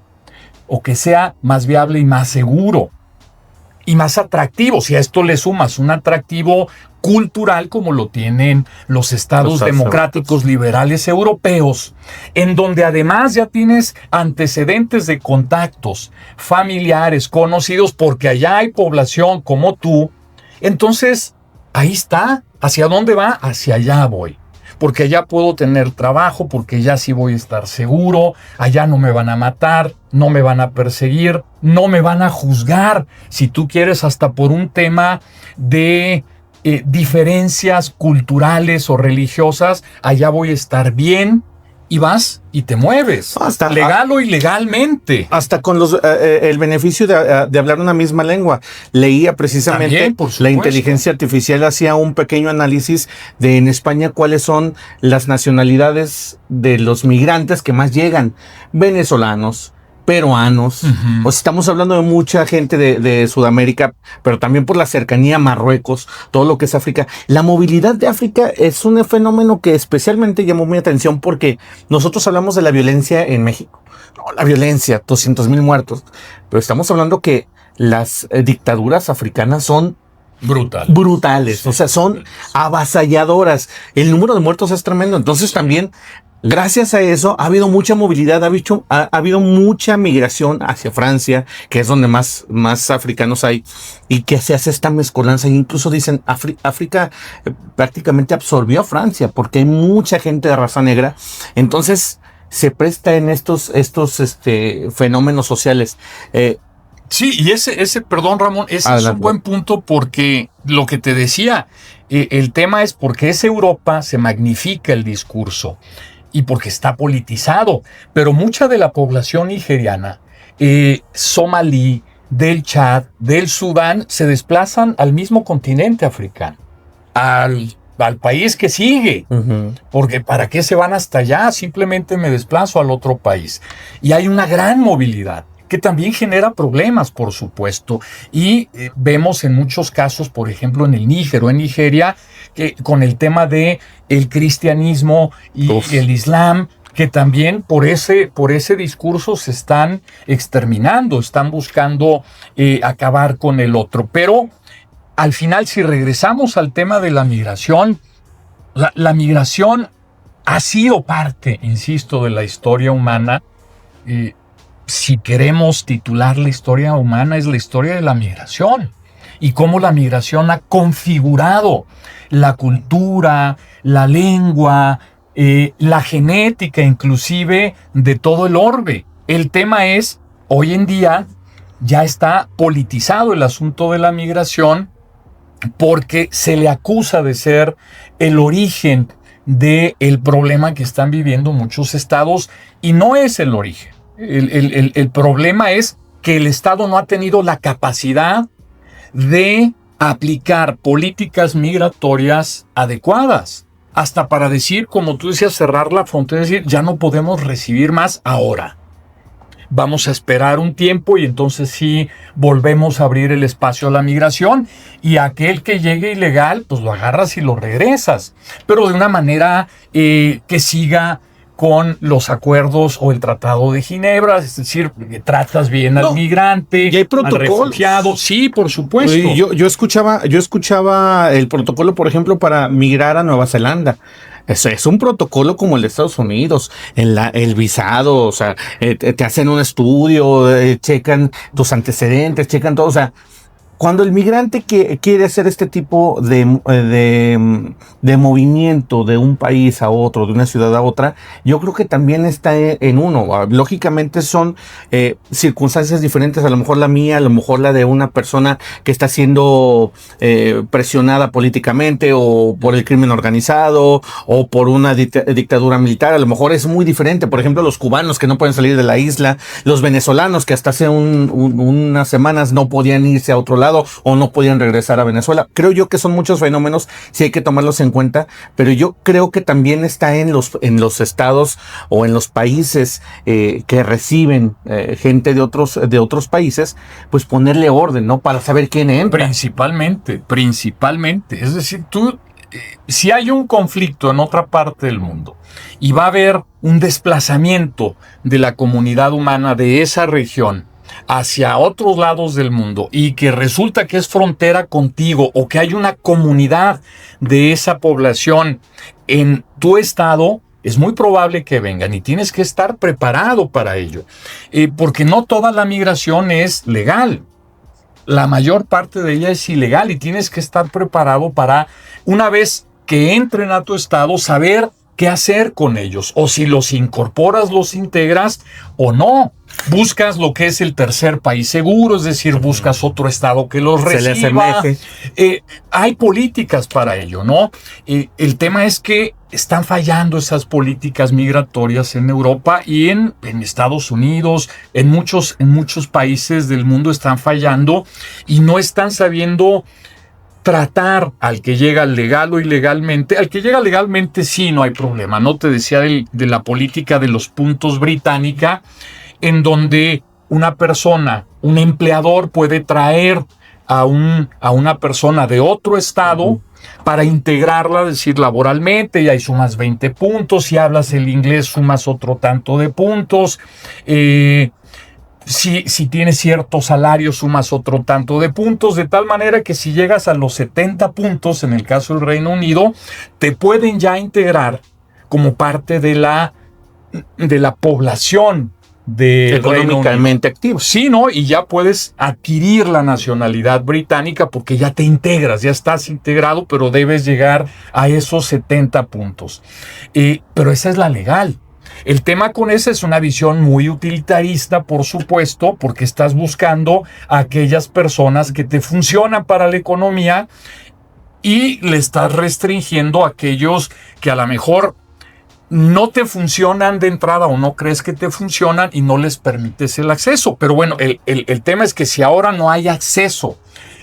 o que sea más viable y más seguro y más atractivo. Si a esto le sumas un atractivo cultural como lo tienen los estados democráticos liberales europeos, en donde además ya tienes antecedentes de contactos familiares, conocidos, porque allá hay población como tú, entonces ahí está. ¿Hacia dónde va? Hacia allá voy. Porque allá puedo tener trabajo, porque allá sí voy a estar seguro, allá no me van a matar, no me van a perseguir, no me van a juzgar, si tú quieres, hasta por un tema de diferencias culturales o religiosas, allá voy a estar bien, y vas y te mueves, legal o ilegalmente. Hasta con el beneficio de hablar una misma lengua. Leía precisamente, también, por supuesto, la inteligencia artificial hacía un pequeño análisis de en España cuáles son las nacionalidades de los migrantes que más llegan. Venezolanos, peruanos, o sea, estamos hablando de mucha gente de Sudamérica, pero también por la cercanía a Marruecos, todo lo que es África. La movilidad de África es un fenómeno que especialmente llamó mi atención porque nosotros hablamos de la violencia en México. No, la violencia, 200,000 muertos, pero estamos hablando que las dictaduras africanas son brutales, o sea, son avasalladoras. El número de muertos es tremendo, entonces también gracias a eso ha habido mucha movilidad, ha habido mucha migración hacia Francia, que es donde más africanos hay, y que se hace esta mezcolanza. Incluso dicen, África prácticamente absorbió a Francia, porque hay mucha gente de raza negra. Entonces se presta en estos fenómenos sociales. Sí, y ese, perdón, Ramón, ese es un buen punto, porque lo que te decía, el tema es porque es Europa, se magnifica el discurso y porque está politizado, pero mucha de la población nigeriana, somalí, del Chad, del Sudán, se desplazan al mismo continente africano, al país que sigue, porque ¿para qué se van hasta allá? Simplemente me desplazo al otro país. Y hay una gran movilidad, que también genera problemas, por supuesto. Y vemos en muchos casos, por ejemplo, en el Níger o en Nigeria, que con el tema de el cristianismo y el islam, que también por ese discurso se están exterminando, están buscando acabar con el otro. Pero al final, si regresamos al tema de la migración, la migración ha sido parte, insisto, de la historia humana. Si queremos titular la historia humana, es la historia de la migración y cómo la migración ha configurado la cultura, la lengua, la genética inclusive de todo el orbe. El tema es, hoy en día ya está politizado el asunto de la migración porque se le acusa de ser el origen del problema que están viviendo muchos estados, y no es el origen. El problema es que el Estado no ha tenido la capacidad de aplicar políticas migratorias adecuadas, hasta para decir, como tú decías, cerrar la frontera, decir, ya no podemos recibir más ahora. Vamos a esperar un tiempo y entonces sí volvemos a abrir el espacio a la migración, y aquel que llegue ilegal, pues lo agarras y lo regresas, pero de una manera que siga con los acuerdos o el Tratado de Ginebra, es decir, que tratas bien al migrante, y hay protocolos, al refugiado. Sí, por supuesto. Yo escuchaba el protocolo, por ejemplo, para migrar a Nueva Zelanda. Es un protocolo como el de Estados Unidos, el visado, o sea, te hacen un estudio, checan tus antecedentes, checan todo, o sea, cuando el migrante quiere hacer este tipo de movimiento de un país a otro, de una ciudad a otra, yo creo que también está en uno. Lógicamente son circunstancias diferentes, a lo mejor la mía, a lo mejor la de una persona que está siendo presionada políticamente o por el crimen organizado o por una dictadura militar. A lo mejor es muy diferente. Por ejemplo, los cubanos que no pueden salir de la isla, los venezolanos que hasta hace unas semanas no podían irse a otro lado o no podían regresar a Venezuela. Creo yo que son muchos fenómenos, sí hay que tomarlos en cuenta, pero yo creo que también está en los estados o en los países que reciben gente de otros países, pues ponerle orden, ¿no? Para saber quién entra. Principalmente. Es decir, tú si hay un conflicto en otra parte del mundo y va a haber un desplazamiento de la comunidad humana de esa región hacia otros lados del mundo y que resulta que es frontera contigo o que hay una comunidad de esa población en tu estado, es muy probable que vengan y tienes que estar preparado para ello, porque no toda la migración es legal. La mayor parte de ella es ilegal y tienes que estar preparado para, una vez que entren a tu estado, saber qué hacer con ellos, o si los incorporas, los integras o no. Buscas lo que es el tercer país seguro, es decir, buscas otro estado que los reciba. Hay políticas para ello, ¿no? El tema es que están fallando esas políticas migratorias en Europa y en Estados Unidos, en muchos países del mundo están fallando y no están sabiendo tratar al que llega legal o ilegalmente. Al que llega legalmente sí, no hay problema. No te decía de la política de los puntos británica, en donde una persona, un empleador puede traer a una persona de otro estado para integrarla, es decir, laboralmente, y ahí sumas 20 puntos, si hablas el inglés sumas otro tanto de puntos, si tienes cierto salario sumas otro tanto de puntos, de tal manera que si llegas a los 70 puntos, en el caso del Reino Unido, te pueden ya integrar como parte de la población económicamente activo. Sí, ¿no? Y ya puedes adquirir la nacionalidad británica porque ya te integras, ya estás integrado, pero debes llegar a esos 70 puntos. Pero esa es la legal. El tema con esa es una visión muy utilitarista, por supuesto, porque estás buscando a aquellas personas que te funcionan para la economía y le estás restringiendo a aquellos que a lo mejor no te funcionan de entrada o no crees que te funcionan y no les permites el acceso. Pero bueno, el tema es que si ahora no hay acceso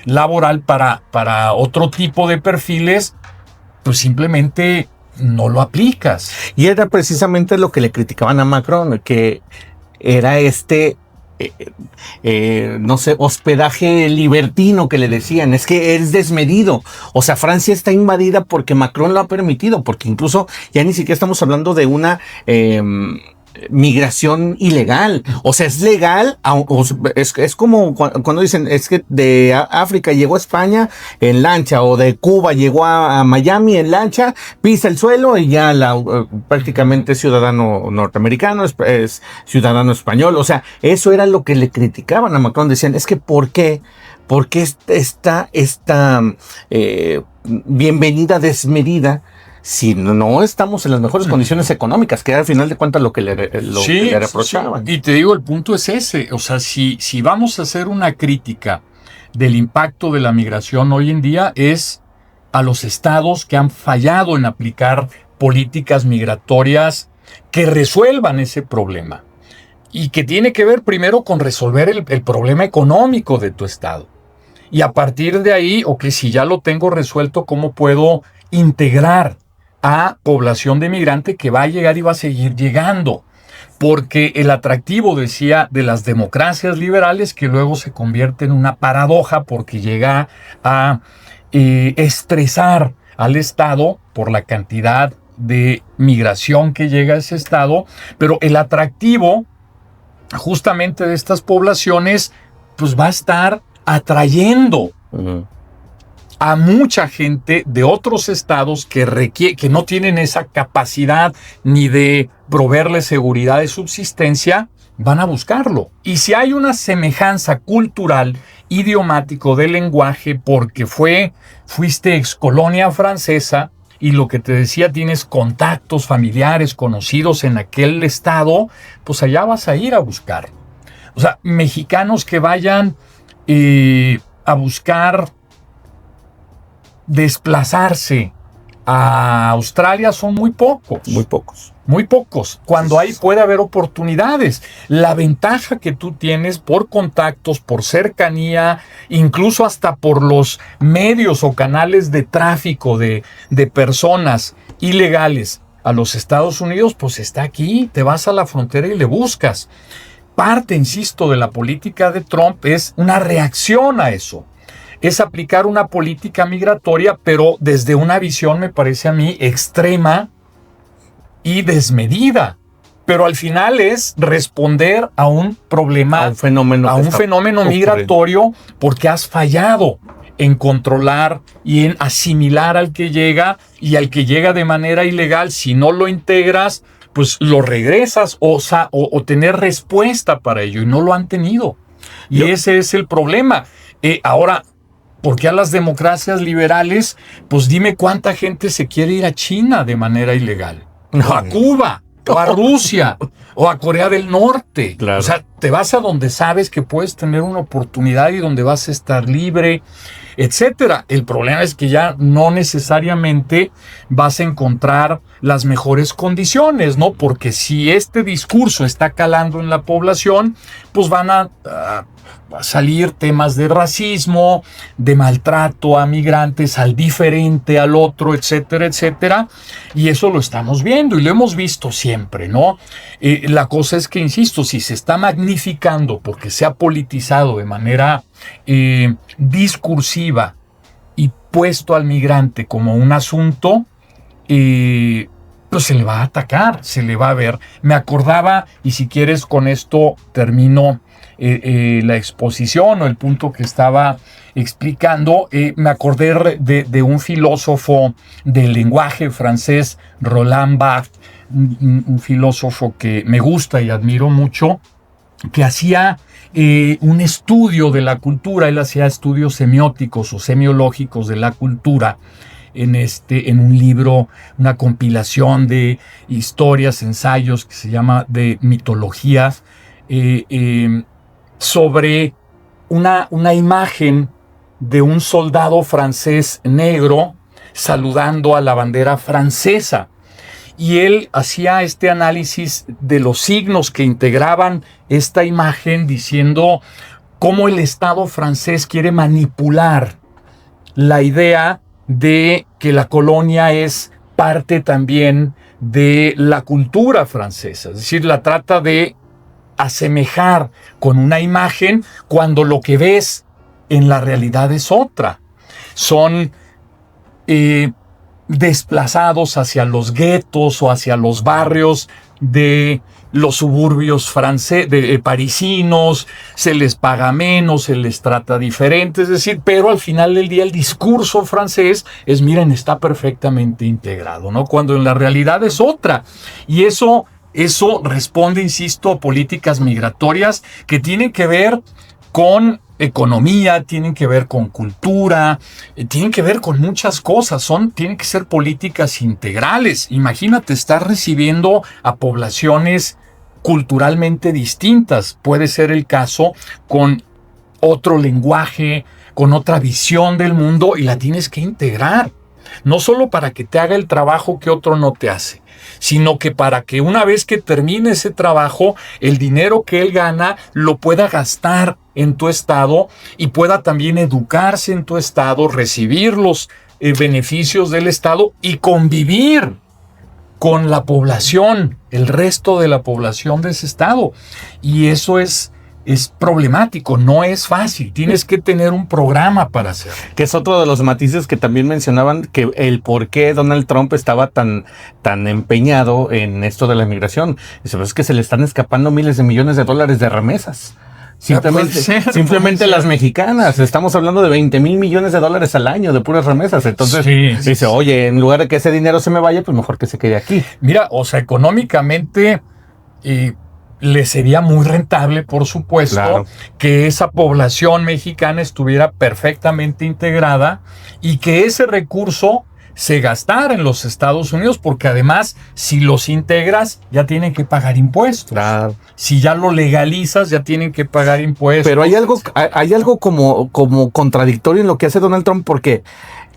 laboral para otro tipo de perfiles, pues simplemente no lo aplicas. Y era precisamente lo que le criticaban a Macron, que era no sé, hospedaje libertino que le decían, es que es desmedido. O sea, Francia está invadida porque Macron lo ha permitido, porque incluso ya ni siquiera estamos hablando de una migración ilegal. O sea, es legal, es como cuando dicen, es que de África llegó a España en lancha, o de Cuba llegó a Miami en lancha, pisa el suelo y ya prácticamente es ciudadano norteamericano, es ciudadano español. O sea, eso era lo que le criticaban a Macron. Decían, es que ¿por qué esta bienvenida desmedida si no estamos en las mejores condiciones económicas, que era al final de cuentas lo que le reprochaban? Sí. Y te digo, el punto es ese. O sea, si vamos a hacer una crítica del impacto de la migración hoy en día, es a los estados que han fallado en aplicar políticas migratorias que resuelvan ese problema. Y que tiene que ver primero con resolver el problema económico de tu estado. Y a partir de ahí, o que si ya lo tengo resuelto, ¿cómo puedo integrar a población de migrante que va a llegar y va a seguir llegando? Porque el atractivo, decía, de las democracias liberales, que luego se convierte en una paradoja porque llega a estresar al Estado por la cantidad de migración que llega a ese Estado, pero el atractivo justamente de estas poblaciones pues va a estar atrayendo a mucha gente de otros estados que no tienen esa capacidad ni de proveerle seguridad de subsistencia, van a buscarlo. Y si hay una semejanza cultural, idiomático, de lenguaje, porque fuiste excolonia francesa y lo que te decía, tienes contactos familiares, conocidos en aquel estado, pues allá vas a ir a buscar. O sea, mexicanos que vayan a buscar desplazarse a Australia son muy pocos. Muy pocos. Muy pocos. Cuando ahí puede haber oportunidades. La ventaja que tú tienes por contactos, por cercanía, incluso hasta por los medios o canales de tráfico de personas ilegales a los Estados Unidos, pues está aquí. Te vas a la frontera y le buscas. Parte, insisto, de la política de Trump es una reacción a eso. es aplicar una política migratoria, pero desde una visión, me parece a mí, extrema y desmedida. Pero al final es responder a un problema, A un fenómeno migratorio, porque has fallado en controlar y en asimilar al que llega, y al que llega de manera ilegal, si no lo integras, pues lo regresas o tener respuesta para ello, y no lo han tenido. Y ese es el problema. Ahora, ¿por qué a las democracias liberales? Pues dime cuánta gente se quiere ir a China de manera ilegal, o a Cuba, o a Rusia, o a Corea del Norte. Claro. O sea, te vas a donde sabes que puedes tener una oportunidad y donde vas a estar libre, etcétera. El problema es que ya no necesariamente vas a encontrar las mejores condiciones, ¿no? Porque si este discurso está calando en la población, pues van a salir temas de racismo, de maltrato a migrantes, al diferente, al otro, etcétera, etcétera. Y eso lo estamos viendo y lo hemos visto siempre, ¿no? La cosa es que, insisto, si se está magnificando porque se ha politizado de manera discursiva y puesto al migrante como un asunto, pues se le va a atacar, se le va a ver. Me acordaba, y si quieres con esto termino la exposición o el punto que estaba explicando, me acordé de un filósofo del lenguaje francés, Roland Barthes, un filósofo que me gusta y admiro mucho, que hacía un estudio de la cultura. Él hacía estudios semióticos o semiológicos de la cultura en un libro, una compilación de historias, ensayos que se llama de mitologías, sobre una imagen de un soldado francés negro saludando a la bandera francesa. Y él hacía este análisis de los signos que integraban esta imagen, diciendo cómo el Estado francés quiere manipular la idea de que la colonia es parte también de la cultura francesa. Es decir, la trata de asemejar con una imagen cuando lo que ves en la realidad es otra. Son desplazados hacia los guetos o hacia los barrios de los suburbios parisinos, se les paga menos, se les trata diferente, es decir, pero al final del día el discurso francés es, miren, está perfectamente integrado, ¿no? Cuando en la realidad es otra. Y eso responde, insisto, a políticas migratorias que tienen que ver con economía, tienen que ver con cultura, tienen que ver con muchas cosas, tienen que ser políticas integrales. Imagínate estar recibiendo a poblaciones culturalmente distintas. Puede ser el caso con otro lenguaje, con otra visión del mundo, y la tienes que integrar. No solo para que te haga el trabajo que otro no te hace, sino que para que una vez que termine ese trabajo, el dinero que él gana lo pueda gastar en tu estado y pueda también educarse en tu estado, recibir los beneficios del estado y convivir con la población, el resto de la población de ese estado. Y eso es problemático, no es fácil, tienes que tener un programa para hacerlo. Que es otro de los matices que también mencionaban, que el por qué Donald Trump estaba tan empeñado en esto de la inmigración. Es que se le están escapando miles de millones de dólares de remesas. Simplemente las mexicanas. Estamos hablando de 20 mil millones de dólares al año de puras remesas. Entonces dice, oye, en lugar de que ese dinero se me vaya, pues mejor que se quede aquí. Mira, o sea, económicamente le sería muy rentable, por supuesto, claro, que esa población mexicana estuviera perfectamente integrada y que ese recurso se gastara en los Estados Unidos, porque además, si los integras, ya tienen que pagar impuestos. Claro. Si ya lo legalizas, ya tienen que pagar impuestos. Pero hay algo como contradictorio en lo que hace Donald Trump, porque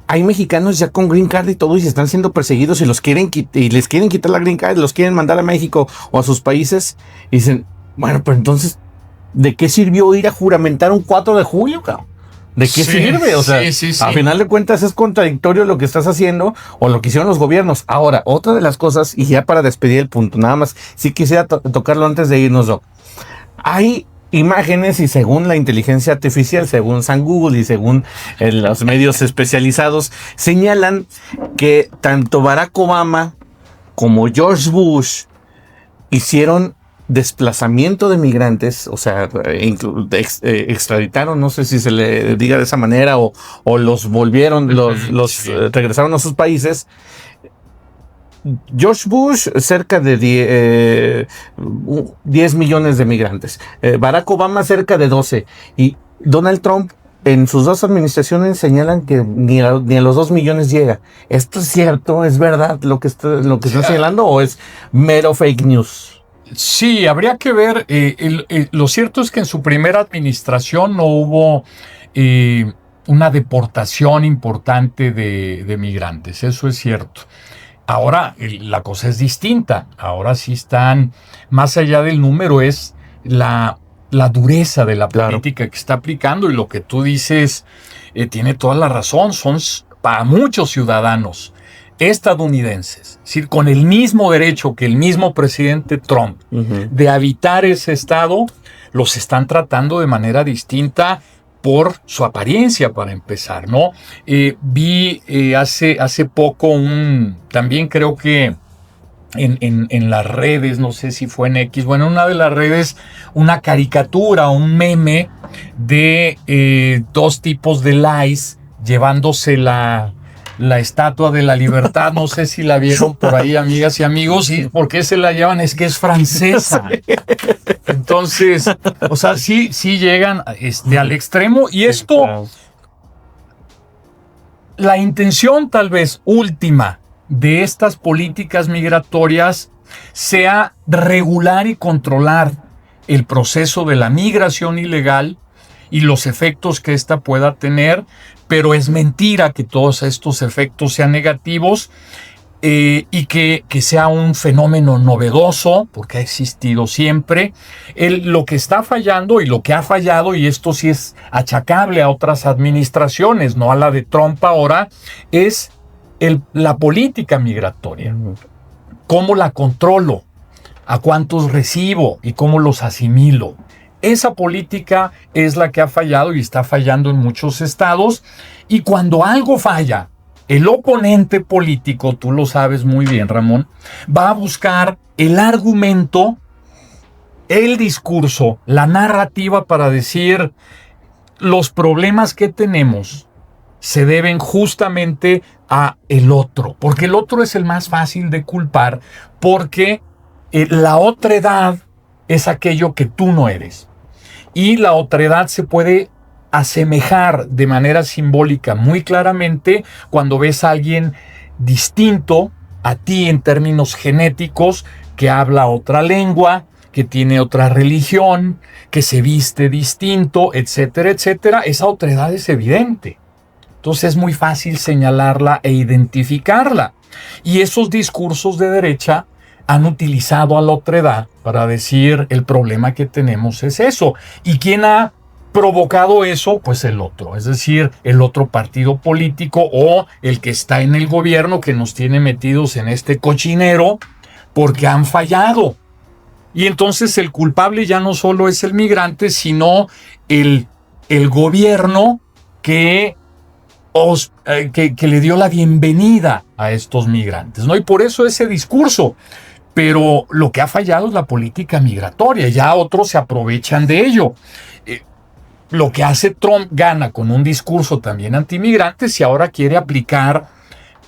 hay mexicanos ya con green card y todo, y se están siendo perseguidos y les quieren quitar la green card, los quieren mandar a México o a sus países, y dicen, bueno, pero entonces, ¿de qué sirvió ir a juramentar un 4 de julio, cabrón? ¿De qué sirve? O sea, a final de cuentas es contradictorio lo que estás haciendo o lo que hicieron los gobiernos. Ahora, otra de las cosas, y ya para despedir el punto, nada más, sí quisiera tocarlo antes de irnos, Doc. Hay imágenes y según la inteligencia artificial, según San Google y según los medios especializados, señalan que tanto Barack Obama como George Bush hicieron desplazamiento de migrantes, o sea, extraditaron, no sé si se le diga de esa manera, o los volvieron, los regresaron a sus países. George Bush, cerca de 10 millones de migrantes. Barack Obama, cerca de 12. Y Donald Trump, en sus dos administraciones, señalan que ni a los 2 millones llega. ¿Esto es cierto? ¿Es verdad lo que está señalando o es mero fake news? Sí, habría que ver. Lo cierto es que en su primera administración no hubo una deportación importante de migrantes. Eso es cierto. Ahora la cosa es distinta. Ahora sí están, más allá del número, es la dureza de la política que está aplicando. Y lo que tú dices tiene toda la razón. Son para muchos ciudadanos estadounidenses, es decir, con el mismo derecho que el mismo presidente Trump de habitar ese estado, los están tratando de manera distinta por su apariencia, para empezar, ¿no? Vi hace poco también creo que en las redes, no sé si fue en X, bueno, en una de las redes, una caricatura, un meme de 2 tipos de lais llevándose la Estatua de la Libertad. No sé si la vieron por ahí, amigas y amigos. ¿Y por qué se la llevan? Es que es francesa. Entonces, o sea, sí llegan al extremo. Y esto, la intención tal vez última de estas políticas migratorias sea regular y controlar el proceso de la migración ilegal y los efectos que ésta pueda tener, pero es mentira que todos estos efectos sean negativos y que sea un fenómeno novedoso, porque ha existido siempre. Lo que está fallando y lo que ha fallado, y esto sí es achacable a otras administraciones, no a la de Trump ahora, es la política migratoria. ¿Cómo la controlo? ¿A cuántos recibo? ¿Y cómo los asimilo? Esa política es la que ha fallado y está fallando en muchos estados. Y cuando algo falla, el oponente político, tú lo sabes muy bien, Ramón, va a buscar el argumento, el discurso, la narrativa para decir los problemas que tenemos se deben justamente a el otro, porque el otro es el más fácil de culpar, porque la otredad es aquello que tú no eres. Y la otredad se puede asemejar de manera simbólica muy claramente cuando ves a alguien distinto a ti en términos genéticos, que habla otra lengua, que tiene otra religión, que se viste distinto, etcétera, etcétera. Esa otredad es evidente. Entonces es muy fácil señalarla e identificarla. Y esos discursos de derecha han utilizado a la otredad para decir el problema que tenemos es eso. ¿Y quién ha provocado eso? Pues el otro, es decir, el otro partido político o el que está en el gobierno que nos tiene metidos en este cochinero porque han fallado. Y entonces el culpable ya no solo es el migrante, sino el gobierno que le dio la bienvenida a estos migrantes, ¿no? Y por eso ese discurso. Pero lo que ha fallado es la política migratoria. Ya otros se aprovechan de ello. Lo que hace Trump, gana con un discurso también antimigrante, y ahora quiere aplicar,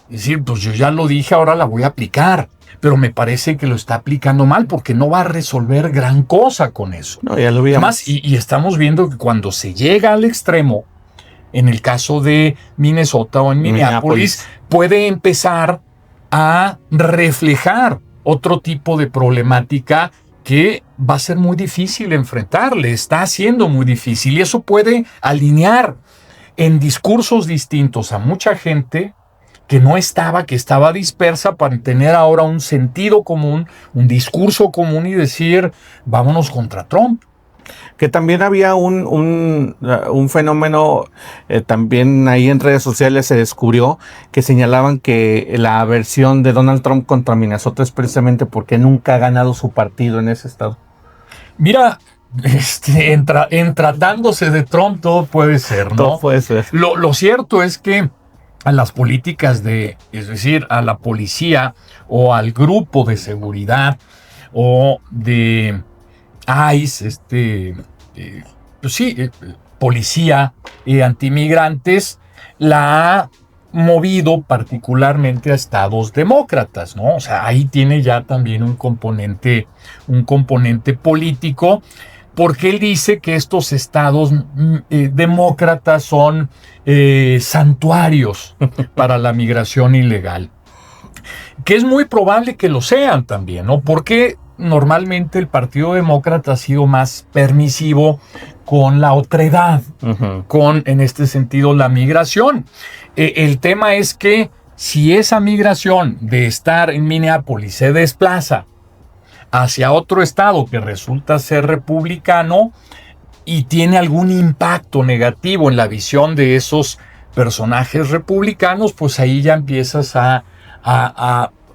es decir, pues yo ya lo dije, ahora la voy a aplicar. Pero me parece que lo está aplicando mal porque no va a resolver gran cosa con eso. No, ya lo vi. Además, y estamos viendo que cuando se llega al extremo, en el caso de Minnesota o en Minneapolis, puede empezar a reflejar otro tipo de problemática que va a ser muy difícil enfrentarle, está siendo muy difícil, y eso puede alinear en discursos distintos a mucha gente que estaba dispersa, para tener ahora un sentido común, un discurso común y decir, vámonos contra Trump. Que también había un fenómeno, también ahí en redes sociales se descubrió, que señalaban que la aversión de Donald Trump contra Minnesota es precisamente porque nunca ha ganado su partido en ese estado. Mira, en tratándose de Trump todo puede ser, ¿no? Todo puede ser. Lo cierto es que a las políticas es decir, a la policía o al grupo de seguridad o de ICE, pues sí, policía antimigrantes, la ha movido particularmente a estados demócratas, ¿no? O sea, ahí tiene ya también un componente político, porque él dice que estos estados demócratas son santuarios para la migración ilegal, que es muy probable que lo sean también, ¿no? Porque normalmente el Partido Demócrata ha sido más permisivo con la otredad, con, en este sentido, la migración. El tema es que si esa migración de estar en Minneapolis se desplaza hacia otro estado que resulta ser republicano y tiene algún impacto negativo en la visión de esos personajes republicanos, pues ahí ya empiezas a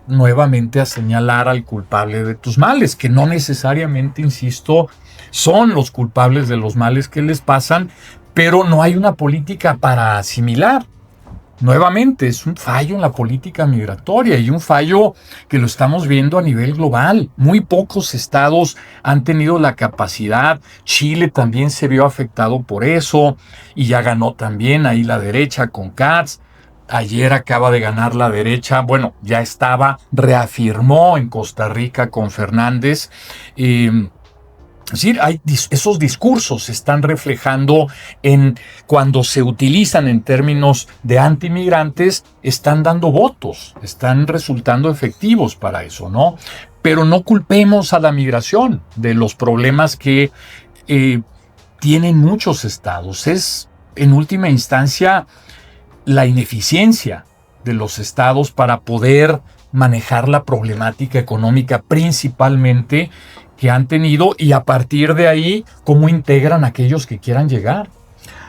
nuevamente a señalar al culpable de tus males, que no necesariamente, insisto, son los culpables de los males que les pasan, pero no hay una política para asimilar. Nuevamente, es un fallo en la política migratoria y un fallo que lo estamos viendo a nivel global. Muy pocos estados han tenido la capacidad. Chile también se vio afectado por eso y ya ganó también ahí la derecha con Katz. Ayer acaba de ganar la derecha, bueno, ya reafirmó en Costa Rica con Fernández. Es decir, esos discursos se están reflejando cuando se utilizan en términos de antimigrantes, están dando votos, están resultando efectivos para eso, ¿no? Pero no culpemos a la migración de los problemas que tienen muchos estados. Es, en última instancia, la ineficiencia de los estados para poder manejar la problemática económica principalmente que han tenido, y a partir de ahí, cómo integran a aquellos que quieran llegar.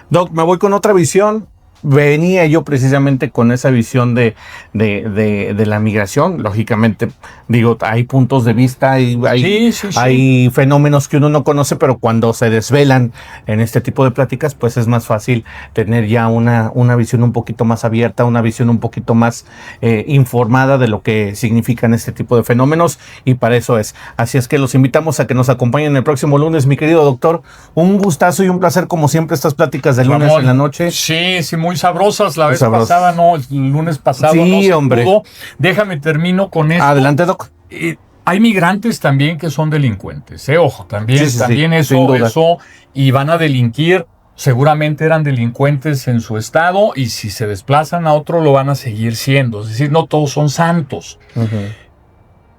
Doc, me voy con otra visión. Venía yo precisamente con esa visión de la migración. Lógicamente, digo, hay puntos de vista, hay fenómenos que uno no conoce, pero cuando se desvelan en este tipo de pláticas, pues es más fácil tener ya una visión un poquito más abierta, una visión un poquito más informada de lo que significan este tipo de fenómenos, y para eso es. Así es que los invitamos a que nos acompañen el próximo lunes, mi querido doctor. Un gustazo y un placer, como siempre, estas pláticas de lunes en la noche. Sí, muy sabrosas. La vez pasada no, el lunes pasado no se pudo. Déjame termino con esto. Adelante, doc. Hay migrantes también que son delincuentes, ojo, también eso, y van a delinquir. Seguramente eran delincuentes en su estado, y si se desplazan a otro lo van a seguir siendo. Es decir, no todos son santos.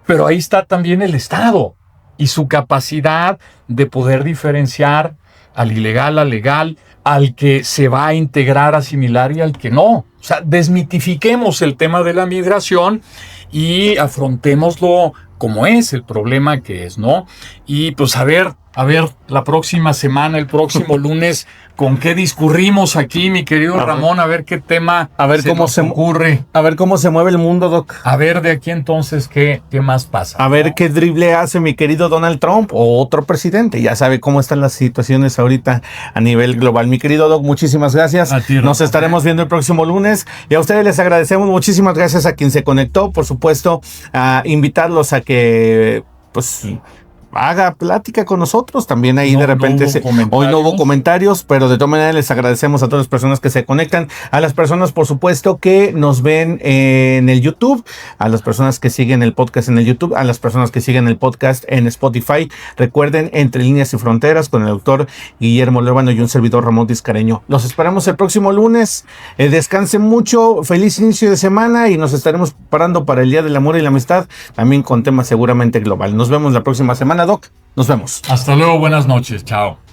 Pero ahí está también el Estado y su capacidad de poder diferenciar al ilegal, al legal, al que se va a integrar, asimilar, y al que no. O sea, desmitifiquemos el tema de la migración y afrontémoslo como es, el problema que es, ¿no? Y pues a ver, la próxima semana, el próximo lunes, ¿con qué discurrimos aquí, mi querido Ramón? A ver qué tema se ocurre. A ver cómo se mueve el mundo, Doc. A ver de aquí entonces qué más pasa. A ver qué drible hace mi querido Donald Trump o otro presidente. Ya sabe cómo están las situaciones ahorita a nivel global. Mi querido Doc, muchísimas gracias. Nos estaremos viendo el próximo lunes. Y a ustedes les agradecemos. Muchísimas gracias a quien se conectó. Por supuesto, a invitarlos a que, pues, haga plática con nosotros también ahí. De repente hoy no hubo comentarios, pero de todas maneras les agradecemos a todas las personas que se conectan, a las personas por supuesto que nos ven en el YouTube, a las personas que siguen el podcast en el YouTube, a las personas que siguen el podcast en Spotify. Recuerden, Entre Líneas y Fronteras con el doctor Guillermo Luébano y un servidor Ramón Tiscareño. Los esperamos el próximo lunes. Descansen mucho, feliz inicio de semana, y nos estaremos preparando para el Día del Amor y la Amistad, también con temas seguramente global. Nos vemos la próxima semana, Doc. Nos vemos. Hasta luego, buenas noches, chao.